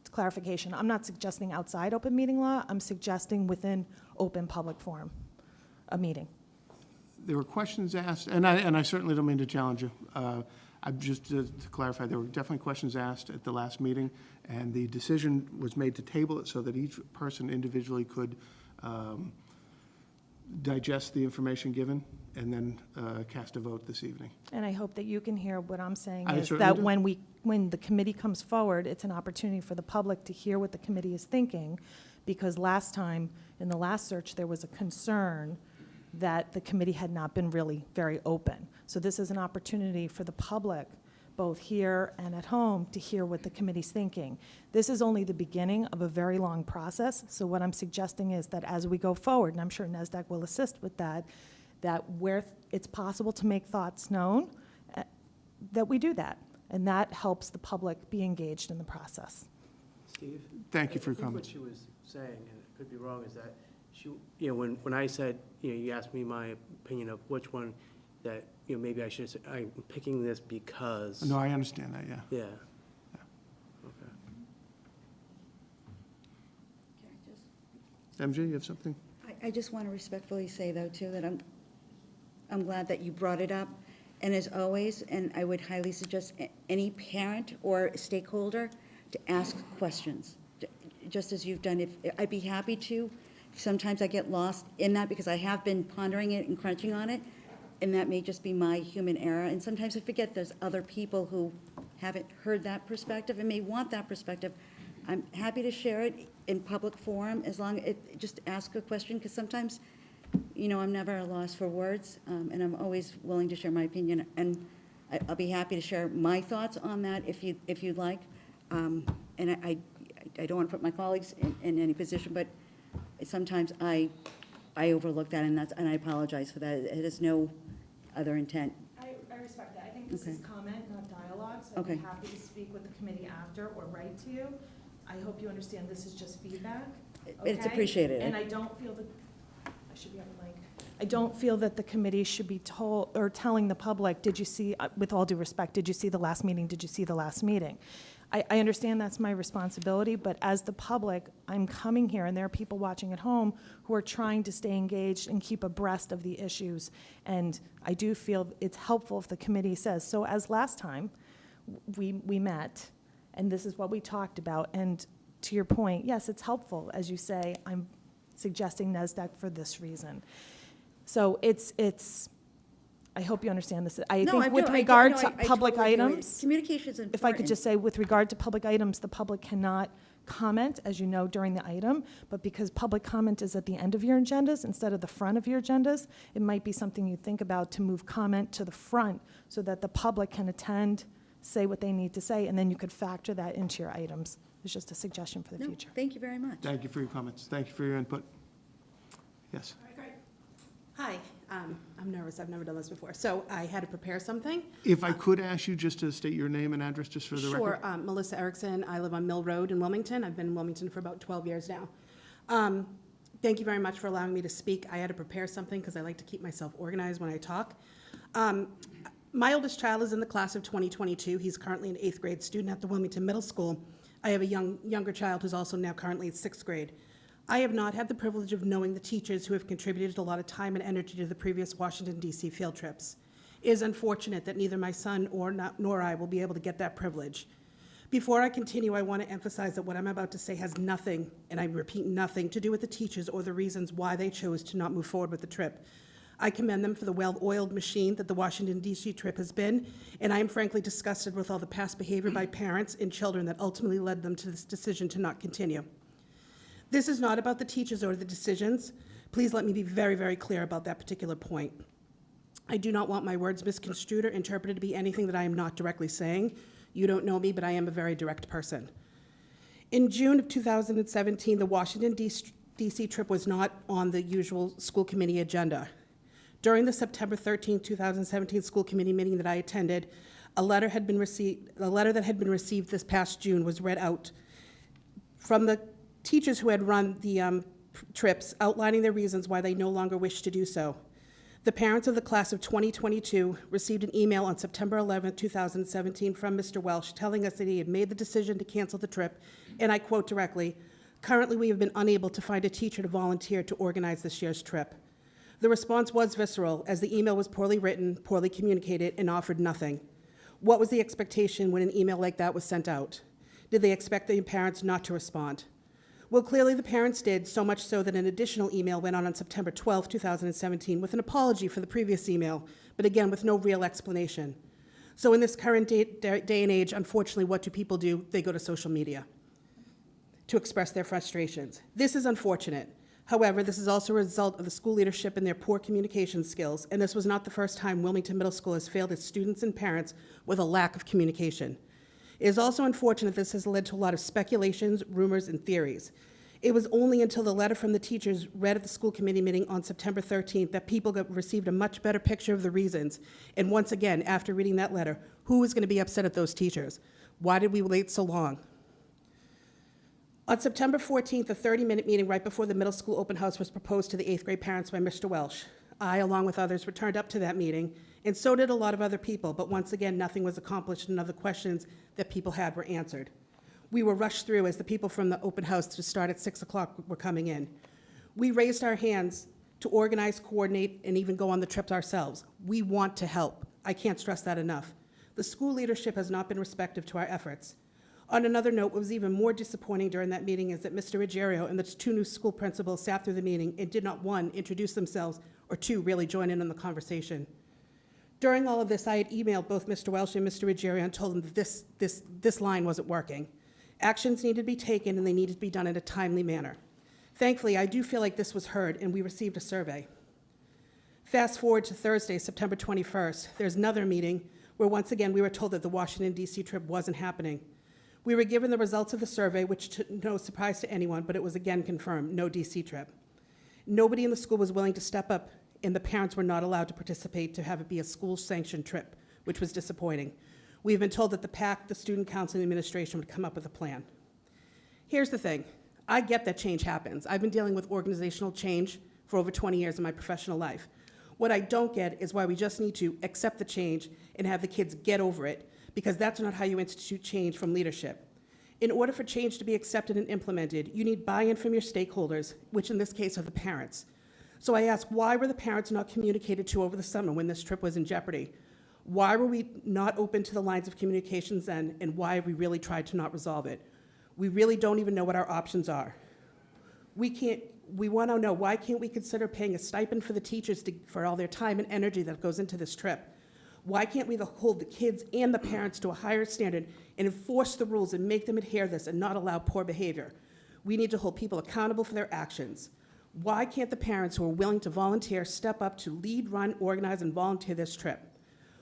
It's clarification. I'm not suggesting outside open meeting law. I'm suggesting within open public forum, a meeting. There were questions asked, and I certainly don't mean to challenge you. Just to clarify, there were definitely questions asked at the last meeting, and the decision was made to table it so that each person individually could digest the information given and then cast a vote this evening. And I hope that you can hear what I'm saying I is certainly that do. when the committee comes forward, it's an opportunity for the public to hear what the committee is thinking, because last time, in the last search, there was a concern that the committee had not been really very open. So this is an opportunity for the public, both here and at home, to hear what the committee's thinking. This is only the beginning of a very long process, so what I'm suggesting is that as we go forward, and I'm sure NESDEC will assist with that where it's possible to make thoughts known, that we do that, and that helps the public be engaged in the process. Steve? Thank you for your I think comments. what she was saying, and it could be wrong, is that she, when I said, you asked me my opinion of which one that, maybe I should say, I'm picking this because. No, I understand that, yeah. Yeah. Okay. MJ, you have something? I just want to respectfully say, though, too, that I'm glad that you brought it up. And as always, and I would highly suggest any parent or stakeholder to ask questions, just as you've done. I'd be happy to. Sometimes I get lost in that because I have been pondering it and crunching on it, and that may just be my human error. And sometimes I forget there's other people who haven't heard that perspective and may want that perspective. I'm happy to share it in public forum as long as just ask a question, because sometimes, I'm never at a loss for words, and I'm always willing to share my opinion. And I'll be happy to share my thoughts on that if you'd like. And I don't want to put my colleagues in any position, but sometimes I overlook that, and I apologize for that. It has no other intent. I respect that. I think this Okay. is comment, not dialogue, so I'd Okay. be happy to speak with the committee after or write to you. I hope you understand this is just feedback. It's okay? appreciated. And I don't feel that, I should be on the mic. I don't feel that the committee should be told, or telling the public, did you see, with all due respect, did you see the last meeting? Did you see the last meeting? I understand that's my responsibility, but as the public, I'm coming here, and there are people watching at home who are trying to stay engaged and keep abreast of the issues. And I do feel it's helpful if the committee says, so as last time, we met, and this is what we talked about. And to your point, yes, it's helpful, as you say, I'm suggesting NESDEC for this reason. So it's, I hope you understand this. I think with regard to public items, Communication's important. if I could just say, with regard to public items, the public cannot comment, as you know, during the item, but because public comment is at the end of your agendas instead of the front of your agendas, it might be something you think about to move comment to the front so that the public can attend, say what they need to say, and then you could factor that into your items. It's just a suggestion for the No, future. thank you very much. Thank you for your comments. Thank you for your input. Yes. Hi, I'm nervous, I've never done this before, so I had to prepare something. If I could ask you just to state your name and address just for the record? Sure, Melissa Erickson, I live on Mill Road in Wilmington, I've been in Wilmington for about 12 years now. Thank you very much for allowing me to speak. I had to prepare something because I like to keep myself organized when I talk. My oldest child is in the class of 2022, he's currently an 8th grade student at the Wilmington Middle School. I have a younger child who's also now currently in 6th grade. I have not had the privilege of knowing the teachers who have contributed a lot of time and energy to the previous Washington, D.C. field trips. It is unfortunate that neither my son nor I will be able to get that privilege. Before I continue, I want to emphasize that what I'm about to say has nothing, and I repeat nothing, to do with the teachers or the reasons why they chose to not move forward with the trip. I commend them for the well-oiled machine that the Washington, D.C. trip has been, and I am frankly disgusted with all the past behavior by parents and children that ultimately led them to this decision to not continue. This is not about the teachers or the decisions. Please let me be very, very clear about that particular point. I do not want my words misconstrued or interpreted to be anything that I am not directly saying. You don't know me, but I am a very direct person. In June of 2017, the Washington, D.C. trip was not on the usual school committee agenda. During the September 13, 2017 school committee meeting that I attended, a letter that had been received this past June was read out from the teachers who had run the trips, outlining their reasons why they no longer wish to do so. The parents of the class of 2022 received an email on September 11, 2017 from Mr. Welsh telling us that he had made the decision to cancel the trip, and I quote directly, "Currently, we have been unable to find a teacher to volunteer to organize this year's trip." The response was visceral, as the email was poorly written, poorly communicated, and offered nothing. What was the expectation when an email like that was sent out? Did they expect the parents not to respond? Well, clearly the parents did, so much so that an additional email went on September 12, 2017 with an apology for the previous email, but again with no real explanation. So in this current day and age, unfortunately, what do people do? They go to social media to express their frustrations. This is unfortunate. However, this is also a result of the school leadership and their poor communication skills, and this was not the first time Wilmington Middle School has failed its students and parents with a lack of communication. It is also unfortunate this has led to a lot of speculations, rumors, and theories. It was only until the letter from the teachers read at the school committee meeting on September 13th that people received a much better picture of the reasons. And once again, after reading that letter, who was going to be upset at those teachers? Why did we wait so long? On September 14th, a 30-minute meeting right before the middle school open house was proposed to the 8th grade parents by Mr. Welsh. I, along with others, returned up to that meeting, and so did a lot of other people, but once again, nothing was accomplished and none of the questions that people had were answered. We were rushed through as the people from the open house to start at 6 o'clock were coming in. We raised our hands to organize, coordinate, and even go on the trips ourselves. We want to help. I can't stress that enough. The school leadership has not been receptive to our efforts. On another note, what was even more disappointing during that meeting is that Mr. Ruggiero and the 2 new school principals sat through the meeting and did not, 1, introduce themselves, or 2, really join in on the conversation. During all of this, I had emailed both Mr. Welsh and Mr. Ruggiero and told them that this line wasn't working. Actions needed to be taken, and they needed to be done in a timely manner. Thankfully, I do feel like this was heard, and we received a survey. Fast forward to Thursday, September 21st, there's another meeting where once again we were told that the Washington, D.C. trip wasn't happening. We were given the results of the survey, which to no surprise to anyone, but it was again confirmed, no D.C. trip. Nobody in the school was willing to step up, and the parents were not allowed to participate to have it be a school-sanctioned trip, which was disappointing. We've been told that the PAC, the Student Council, and the administration would come up with a plan. Here's the thing. I get that change happens. I've been dealing with organizational change for over 20 years in my professional life. What I don't get is why we just need to accept the change and have the kids get over it, because that's not how you institute change from leadership. In order for change to be accepted and implemented, you need buy-in from your stakeholders, which in this case are the parents. So I ask, why were the parents not communicated to over the summer when this trip was in jeopardy? Why were we not open to the lines of communications then, and why have we really tried to not resolve it? We really don't even know what our options are. We want to know, why can't we consider paying a stipend for the teachers for all their time and energy that goes into this trip? Why can't we hold the kids and the parents to a higher standard and enforce the rules and make them adhere to this and not allow poor behavior? We need to hold people accountable for their actions. Why can't the parents who are willing to volunteer step up to lead, run, organize, and volunteer this trip?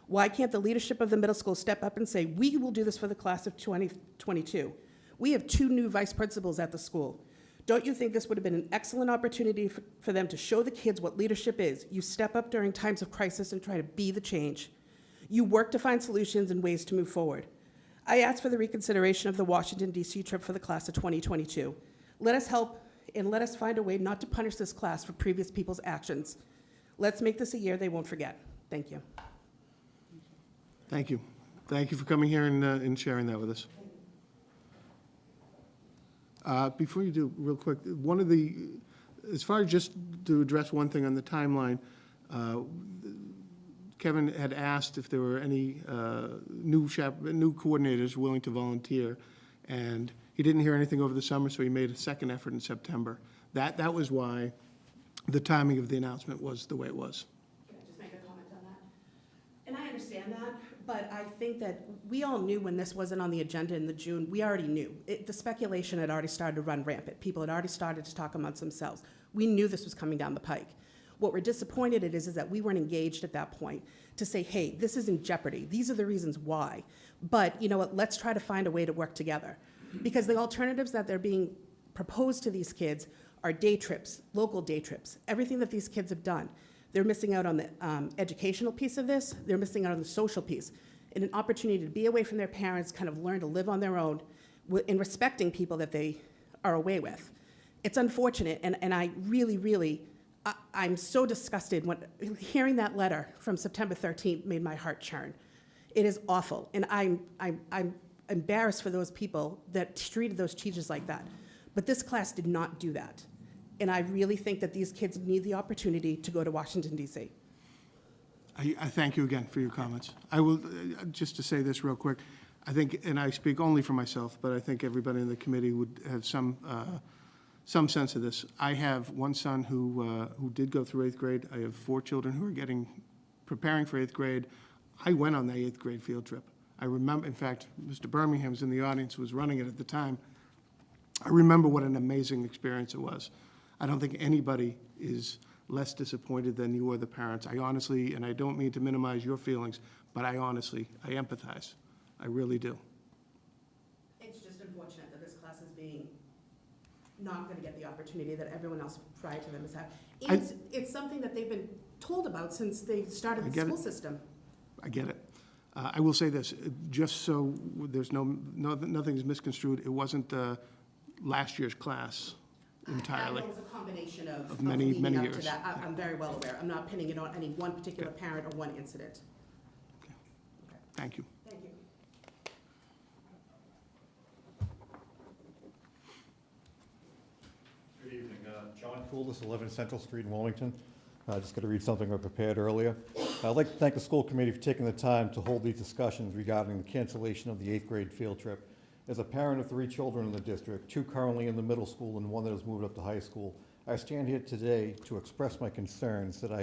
Why can't the leadership of the middle school step up and say, we will do this for the class of 2022? We have 2 new vice principals at the school. Don't you think this would have been an excellent opportunity for them to show the kids what leadership is? You step up during times of crisis and try to be the change. You work to find solutions and ways to move forward. I ask for the reconsideration of the Washington, D.C. trip for the class of 2022. Let us help and let us find a way not to punish this class for previous people's actions. Let's make this a year they won't forget. Thank you. Thank you. Thank you for coming here and sharing that with us. Before you do, real quick, as far as just to address one thing on the timeline, Kevin had asked if there were any new coordinators willing to volunteer, and he didn't hear anything over the summer, so he made a second effort in September. That was why the timing of the announcement was the way it was. Can I just make a comment on that? And I understand that, but I think that we all knew when this wasn't on the agenda in June, we already knew. The speculation had already started to run rampant. People had already started to talk amongst themselves. We knew this was coming down the pike. What we're disappointed in is that we weren't engaged at that point to say, hey, this is in jeopardy. These are the reasons why. But you know what, let's try to find a way to work together. Because the alternatives that they're being proposed to these kids are day trips, local day trips, everything that these kids have done. They're missing out on the educational piece of this. They're missing out on the social piece, and an opportunity to be away from their parents, kind of learn to live on their own in respecting people that they are away with. It's unfortunate, and I really, I'm so disgusted when hearing that letter from September 13th made my heart churn. It is awful, and I'm embarrassed for those people that treated those teachers like that. But this class did not do that. And I really think that these kids need the opportunity to go to Washington, D.C. I thank you again for your comments. I will, just to say this real quick, I think, and I speak only for myself, but I think everybody in the committee would have some sense of this. I have one son who did go through 8th grade. I have 4 children who are preparing for 8th grade. I went on the 8th grade field trip. I remember, in fact, Mr. Birmingham's in the audience, was running it at the time. I remember what an amazing experience it was. I don't think anybody is less disappointed than you or the parents. I honestly, and I don't mean to minimize your feelings, but I empathize. I really do. It's just unfortunate that this class is not going to get the opportunity that everyone else prior to them has had. And it's something that they've been told about since they started the school system. I get it. I will say this, just so there's nothing's misconstrued, it wasn't last year's class entirely. I know it was a combination of many leading up years. to that. I'm very well aware. I'm not pinning it on any one particular parent or one incident. Okay. Thank you. Thank you. Good evening. John Coolis, 11 Central Street in Wilmington. Just going to read something I prepared earlier. I'd like to thank the school committee for taking the time to hold these discussions regarding the cancellation of the 8th grade field trip. As a parent of 3 children in the district, 2 currently in the middle school and 1 that has moved up to high school, I stand here today to express my concerns as I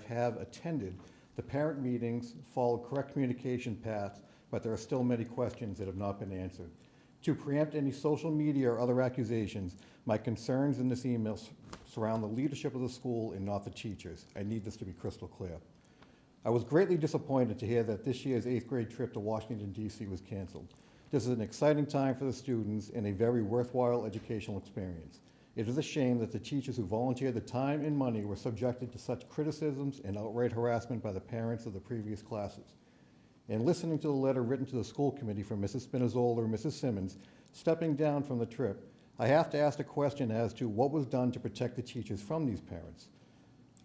have attended the parent meetings, followed correct communication paths, but there are still many questions that have not been answered. To preempt any social media or other accusations, my concerns in this email surround the leadership of the school and not the teachers. I need this to be crystal clear. I was greatly disappointed to hear that this year's 8th grade trip to Washington, D.C. was canceled. This is an exciting time for the students and a very worthwhile educational experience. It is a shame that the teachers who volunteered the time and money were subjected to such criticisms and outright harassment by the parents of the previous classes. and listening to the letter written to the school committee from Mrs. Spinizzola or Mrs. Simmons, stepping down from the trip, I have to ask the question as to what was done to protect the teachers from these parents.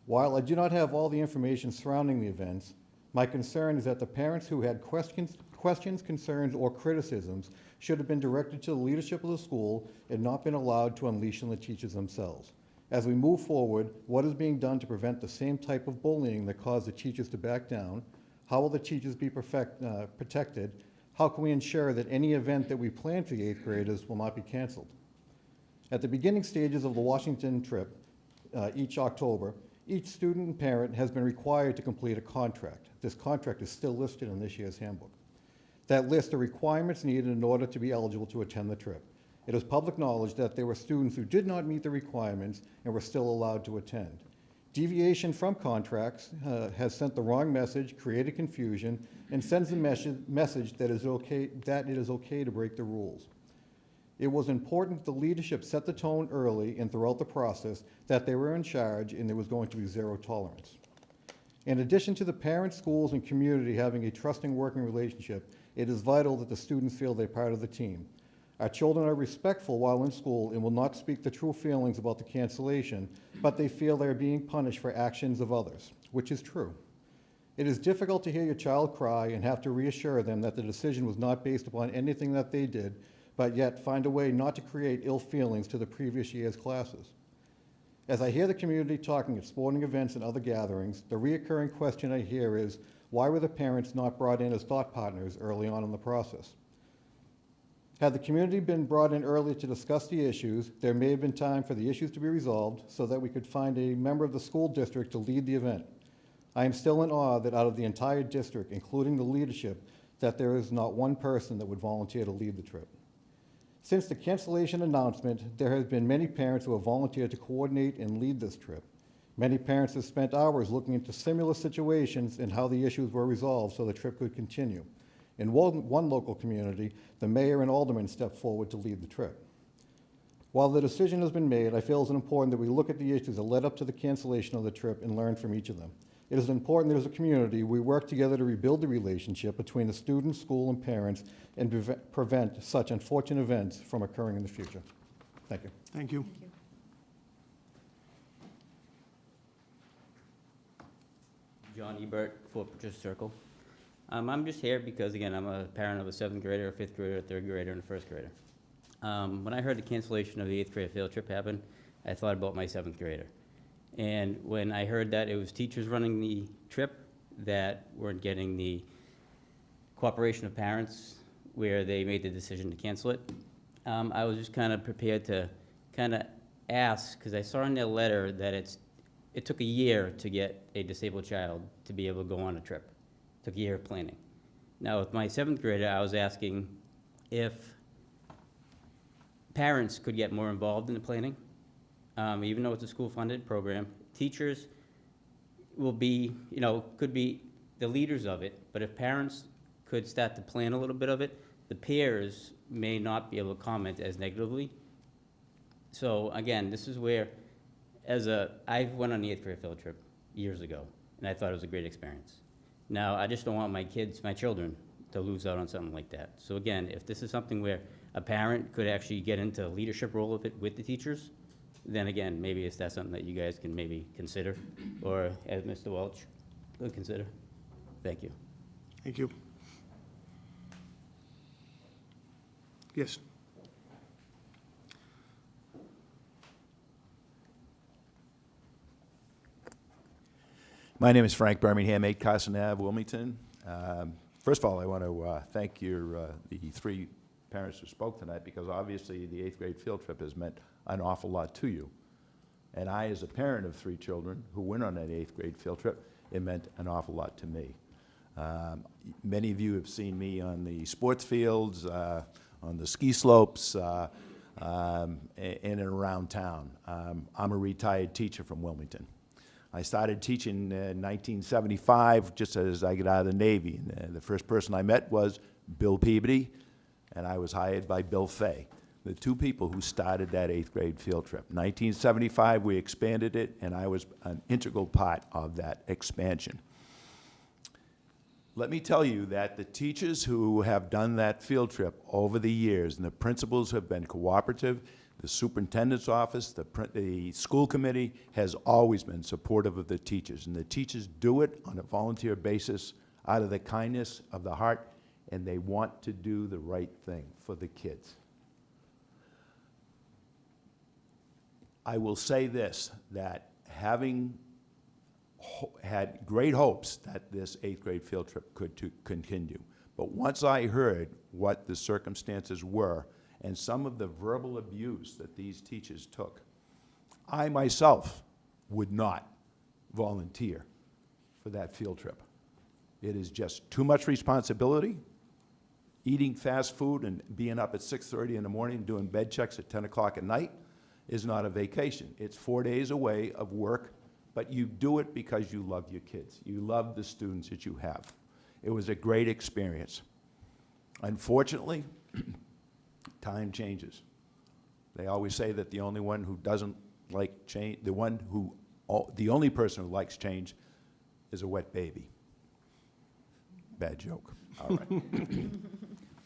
While I do not have all the information surrounding the events, my concern is that the parents who had questions, concerns, or criticisms should have been directed to the leadership of the school and not been allowed to unleash on the teachers themselves. As we move forward, what is being done to prevent the same type of bullying that caused the teachers to back down? How will the teachers be protected? How can we ensure that any event that we plan for the 8th graders will not be canceled? At the beginning stages of the Washington trip, each October, each student and parent has been required to complete a contract. This contract is still listed in this year's handbook. That lists the requirements needed in order to be eligible to attend the trip. It is public knowledge that there were students who did not meet the requirements and were still allowed to attend. Deviation from contracts has sent the wrong message, created confusion, and sends the message that it is okay to break the rules. It was important the leadership set the tone early and throughout the process that they were in charge and there was going to be zero tolerance. In addition to the parents, schools, and community having a trusting working relationship, it is vital that the students feel they're part of the team. Our children are respectful while in school and will not speak the true feelings about the cancellation, but they feel they are being punished for actions of others, which is true. It is difficult to hear your child cry and have to reassure them that the decision was not based upon anything that they did, but yet find a way not to create ill feelings to the previous year's classes. As I hear the community talking at sporting events and other gatherings, the reoccurring question I hear is, why were the parents not brought in as thought partners early on in the process? Had the community been brought in early to discuss the issues, there may have been time for the issues to be resolved so that we could find a member of the school district to lead the event. I am still in awe that out of the entire district, including the leadership, that there is not one person that would volunteer to lead the trip. Since the cancellation announcement, there have been many parents who have volunteered to coordinate and lead this trip. Many parents have spent hours looking into similar situations and how the issues were resolved so the trip could continue. In one local community, the mayor and aldermen stepped forward to lead the trip. While the decision has been made, I feel it's important that we look at the issues that led up to the cancellation of the trip and learn from each of them. It is important that as a community, we work together to rebuild the relationship between the students, school, and parents and prevent such unfortunate events from occurring in the future. Thank you. Thank you. John Ebert, Fort Patricia Circle. I'm just here because, again, I'm a parent of a 7th grader, a 5th grader, a 3rd grader, and a 1st grader. When I heard the cancellation of the 8th grade field trip happen, I thought about my 7th grader. And when I heard that it was teachers running the trip that weren't getting the cooperation of parents where they made the decision to cancel it, I was just kind of prepared to kind of ask, because I saw in their letter that it took a year to get a disabled child to be able to go on a trip. It took a year of planning. Now, with my 7th grader, I was asking if parents could get more involved in the planning. Even though it's a school-funded program, teachers will be, could be the leaders of it, but if parents could start to plan a little bit of it, the peers may not be able to comment as negatively. So again, this is where, I went on the 8th grade field trip years ago, and I thought it was a great experience. Now, I just don't want my children, to lose out on something like that. So again, if this is something where a parent could actually get into a leadership role of it with the teachers, then again, maybe that's something that you guys can maybe consider, or as Mr. Welch would consider. Thank you. Thank you. Yes. My name is Frank Birmingham, 8 Carson Ave, Wilmington. First of all, I want to thank the 3 parents who spoke tonight, because obviously the 8th grade field trip has meant an awful lot to you. And I, as a parent of 3 children who went on that 8th grade field trip, it meant an awful lot to me. Many of you have seen me on the sports fields, on the ski slopes, in and around town. I'm a retired teacher from Wilmington. I started teaching in 1975, just as I got out of the Navy. And the first person I met was Bill Peabody, and I was hired by Bill Fay, the 2 people who started that 8th grade field trip. 1975, we expanded it, and I was an integral part of that expansion. Let me tell you that the teachers who have done that field trip over the years, and the principals have been cooperative, the superintendent's office, the school committee has always been supportive of the teachers. And the teachers do it on a volunteer basis out of the kindness of the heart, and they want to do the right thing for the kids. I will say this, that having had great hopes that this 8th grade field trip could continue. But once I heard what the circumstances were and some of the verbal abuse that these teachers took, I myself would not volunteer for that field trip. It is just too much responsibility. Eating fast food and being up at 6:30 in the morning doing bed checks at 10 o'clock at night is not a vacation. It's 4 days away of work, but you do it because you love your kids. You love the students that you have. It was a great experience. Unfortunately, time changes. They always say that the only one who doesn't like change, the only person who likes change is a wet baby. Bad joke. All right.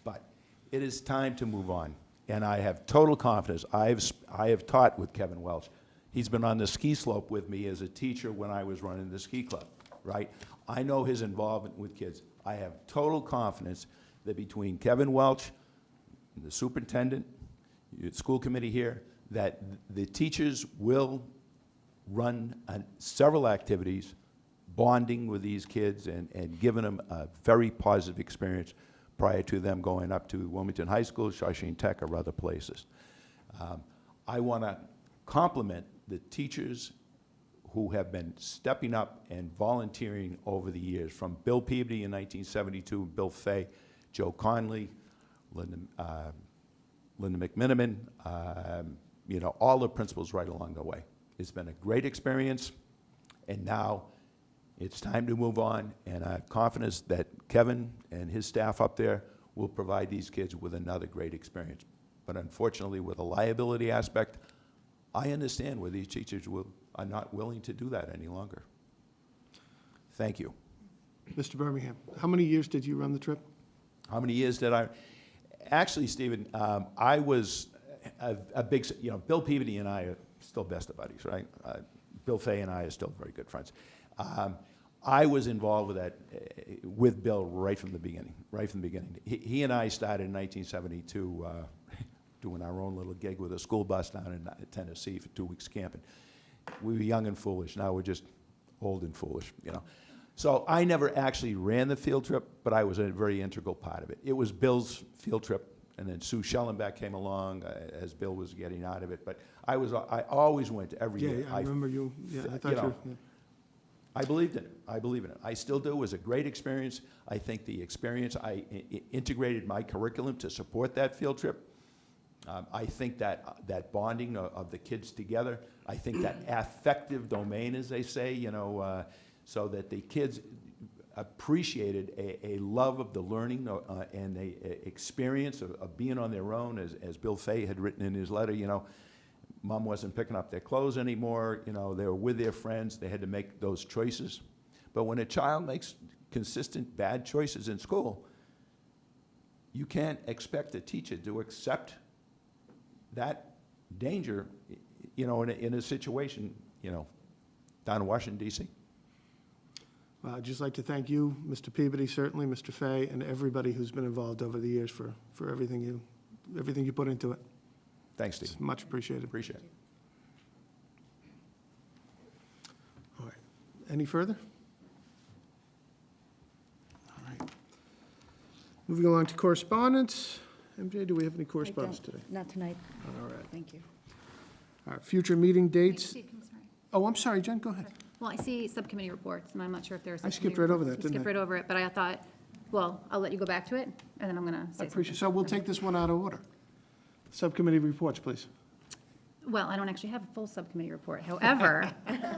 But it is time to move on. And I have total confidence. I have taught with Kevin Welch. He's been on the ski slope with me as a teacher when I was running the ski club, right? I know his involvement with kids. I have total confidence that between Kevin Welch, the superintendent, the school committee here, that the teachers will run several activities, bonding with these kids and giving them a very positive experience prior to them going up to Wilmington High School, Shawshene Tech, or other places. I want to compliment the teachers who have been stepping up and volunteering over the years, from Bill Peabody in 1972, Bill Fay, Joe Conley, Linda McMiniman, you know, all the principals right along the way. It's been a great experience, and now it's time to move on, and I have confidence that Kevin and his staff up there will provide these kids with another great experience. But unfortunately, with a liability aspect, I understand where these teachers are not willing to do that any longer. Thank you. Mr. Birmingham, how many years did you run the trip? How many years did I? Actually, Stephen, I was a big, you know, Bill Peabody and I are still best of buddies, right? Bill Fay and I are still very good friends. I was involved with that, with Bill right from the beginning, He and I started in 1972 doing our own little gig with a school bus down in Tennessee for 2 weeks camping. We were young and foolish. Now we're just old and foolish, you know. So I never actually ran the field trip, but I was a very integral part of it. It was Bill's field trip, and then Sue Schellenbach came along as Bill was getting out of it. But I always went to every year. Yeah, I remember you. Yeah, I thought you know, yeah. I believed in it. I believe in it. I still do. It was a great experience. I think the experience, I integrated my curriculum to support that field trip. I think that bonding of the kids together, I think that affective domain, as they say, you know, so that the kids appreciated a love of the learning and a experience of being on their own, as Bill Fay had written in his letter, you know, Mom wasn't picking up their clothes anymore, you know, they were with their friends, they had to make those choices. But when a child makes consistent bad choices in school, you can't expect a teacher to accept that danger, you know, in a situation, you know, down in Washington, D.C. Well, I'd just like to thank you, Mr. Peabody, certainly, Mr. Fay, and everybody who's been involved over the years for everything you put into it. Thanks, Steve. It's much appreciated. Appreciate it. All right. Any further? All right. Moving along to correspondence. MJ, do we have any correspondence today? Not tonight. All right. Thank you. All right. Future meeting dates. Sorry. Oh, I'm sorry, Jen, go ahead. Well, I see subcommittee reports, and I'm not sure if there's. I skipped right over that, didn't I? Skipped right over it, but I thought, well, I'll let you go back to it, and then I'm going to say I something. appreciate it. So we'll take this one out of order. Subcommittee reports, please. Well, I don't actually have a full subcommittee report. However,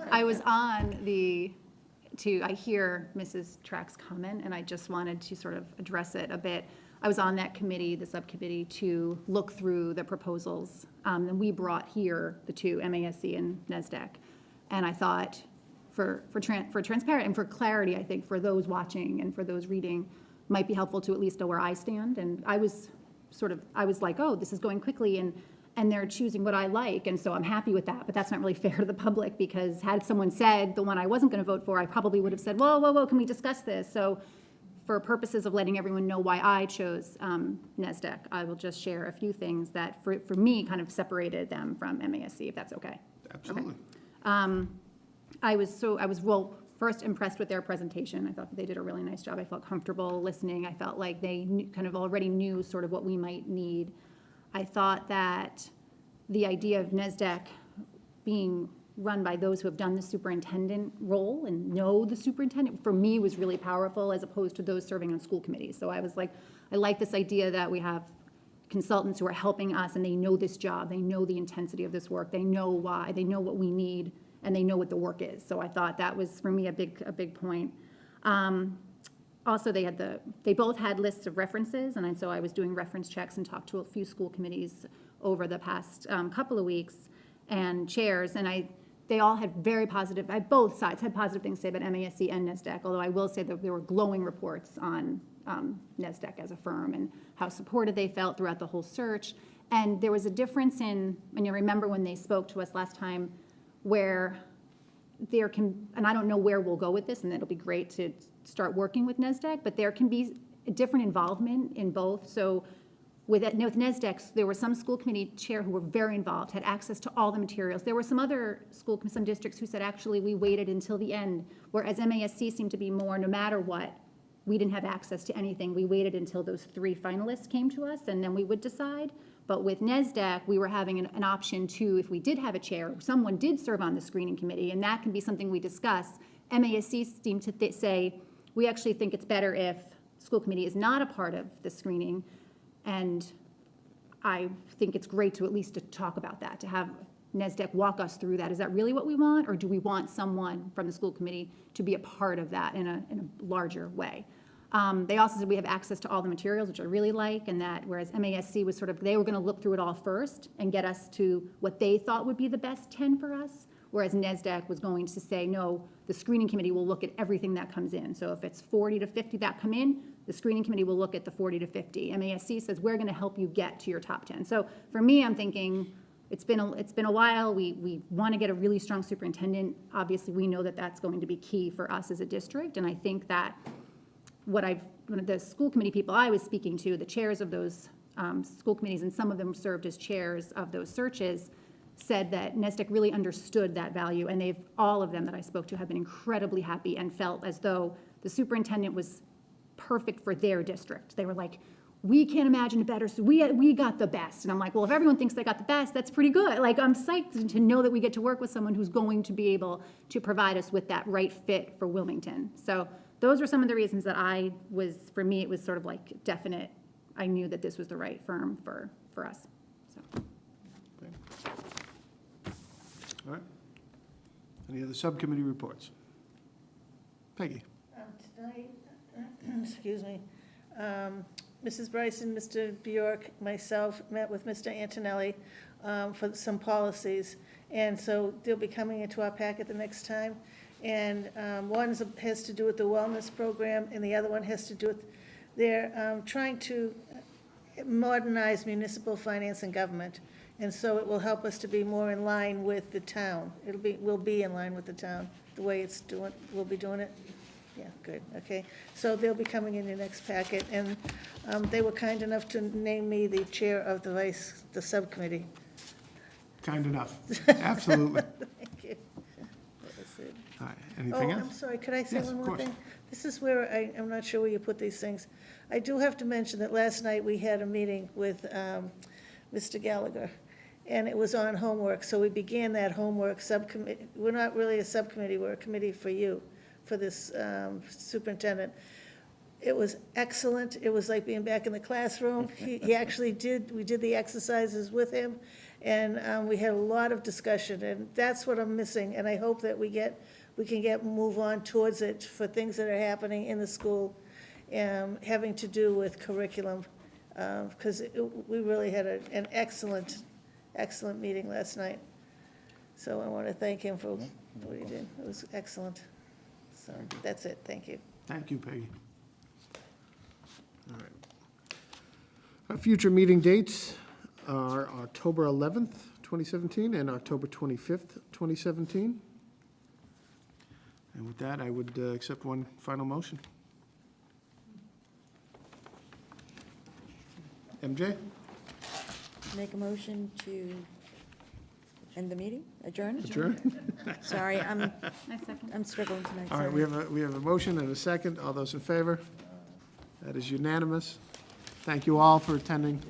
I was on I hear Mrs. Track's comment, and I just wanted to sort of address it a bit. I was on that committee, the subcommittee, to look through the proposals. And we brought here the two, MASC and NESDEC. And I thought, for transparent and for clarity, I think, for those watching and for those reading, might be helpful to at least know where I stand. And I was like, oh, this is going quickly, and they're choosing what I like, and so I'm happy with that, but that's not really fair to the public, because had someone said the one I wasn't gonna vote for, I probably would have said, whoa, can we discuss this? So for purposes of letting everyone know why I chose NESDEC, I will just share a few things that, for me, kind of separated them from MASC, if that's okay. Absolutely. I was first impressed with their presentation. I thought that they did a really nice job. I felt comfortable listening. I felt like they kind of already knew sort of what we might need. I thought that the idea of NESDEC being run by those who have done the superintendent role and know the superintendent, for me, was really powerful, as opposed to those serving on school committees. So I was like, I like this idea that we have consultants who are helping us, and they know this job, they know the intensity of this work, they know why, they know what we need, and they know what the work is. So I thought that was, for me, a big point. Also, they both had lists of references, and so I was doing reference checks and talked to a few school committees over the past couple of weeks, and chairs, and they all had very positive, both sides had positive things to say about MASC and NESDEC, although I will say that there were glowing reports on NESDEC as a firm and how supported they felt throughout the whole search. And there was a difference in, and you remember when they spoke to us last time, where there can, and I don't know where we'll go with this, and it'll be great to start working with NESDEC, but there can be a different involvement in both. So with NESDEC, there were some school committee chair who were very involved, had access to all the materials. There were some other some districts who said, actually, we waited until the end, whereas MASC seemed to be more, no matter what, we didn't have access to anything. We waited until those 3 finalists came to us, and then we would decide. But with NESDEC, we were having an option to, if we did have a chair, someone did serve on the screening committee, and that can be something we discuss. MASC seemed to say, we actually think it's better if school committee is not a part of the screening. And I think it's great to at least to talk about that, to have NESDEC walk us through that. Is that really what we want, or do we want someone from the school committee to be a part of that in a larger way? They also said we have access to all the materials, which I really like, and that whereas MASC was sort of, they were going to look through it all first and get us to what they thought would be the best 10 for us, whereas NESDEC was going to say, no, the screening committee will look at everything that comes in. So if it's 40 to 50 that come in, the screening committee will look at the 40 to 50. MASC says, we're going to help you get to your top 10. So for me, I'm thinking, it's been a while. We want to get a really strong superintendent. Obviously, we know that that's going to be key for us as a district, and I think that the school committee people I was speaking to, the chairs of those school committees, and some of them served as chairs of those searches, said that NESDEC really understood that value, and all of them that I spoke to have been incredibly happy and felt as though the superintendent was perfect for their district. They were like, we can't imagine it better, so we got the best. And I'm like, well, if everyone thinks they got the best, that's pretty good. Like, I'm psyched to know that we get to work with someone who's going to be able to provide us with that right fit for Wilmington. So those were some of the reasons that for me, it was sort of like definite. I knew that this was the right firm for us. So. Okay. All right. Any other subcommittee reports? Peggy. Tonight, excuse me, Mrs. Bryson, Mr. Bjork, myself met with Mr. Antonelli for some policies, and so they'll be coming into our packet the next time. And one has to do with the wellness program, and the other one has to do with they're trying to modernize municipal finance and government, and so it will help us to be more in line with the town. We'll be in line with the town the way it's doing. We'll be doing it. Yeah, good, okay. So they'll be coming in your next packet, and they were kind enough to name me the chair of the subcommittee. Kind enough. Absolutely. Thank you. That was it. All right. Anything else? I'm sorry, could I say Yes, one of more course. thing? This is where I'm not sure where you put these things. I do have to mention that last night we had a meeting with Mr. Gallagher, and it was on homework, so we began that homework subcommittee. We're not really a subcommittee, we're a committee for you, for this superintendent. It was excellent. It was like being back in the classroom. We did the exercises with him, and we had a lot of discussion, and that's what I'm missing, and I hope that we can move on towards it for things that are happening in the school, having to do with curriculum, because we really had an excellent meeting last night. So I want to thank him for what he did. It was excellent. So that's it. Thank you. Thank you, Peggy. All right. Our future meeting dates are October 11th, 2017, and October 25th, 2017. And with that, I would accept one final motion. MJ? Make a motion to end the meeting, adjourn? Adjourn? Sorry, I second. I'm struggling tonight, All right, sorry. we have a motion and a second. All those in favor? That is unanimous. Thank you all for attending.